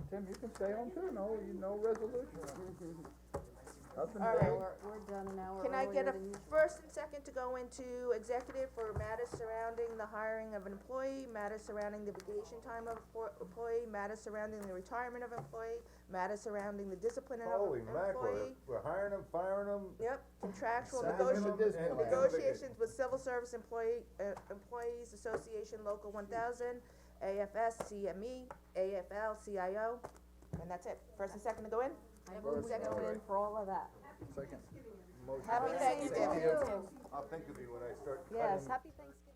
Tim, you can stay on too, no resolution. Nothing All right. big. We're done an hour Can I get earlier a than usual. first and second to go into executive for matters surrounding the hiring of an employee, matters surrounding the vacation time of employee, matters surrounding the retirement of employee, matters surrounding the discipline of Holy employee? mackerel, we're hiring them, firing them, Yep, contractual Saving them and- negotiations with Civil Service Employees Association Local 1000, AFS, CME, AFL, CIO, and that's it. First and second to go in? I move we go in for all of that. Second. Happy Thanksgiving. I'll think of you when I start cutting. Yes, happy Thanksgiving.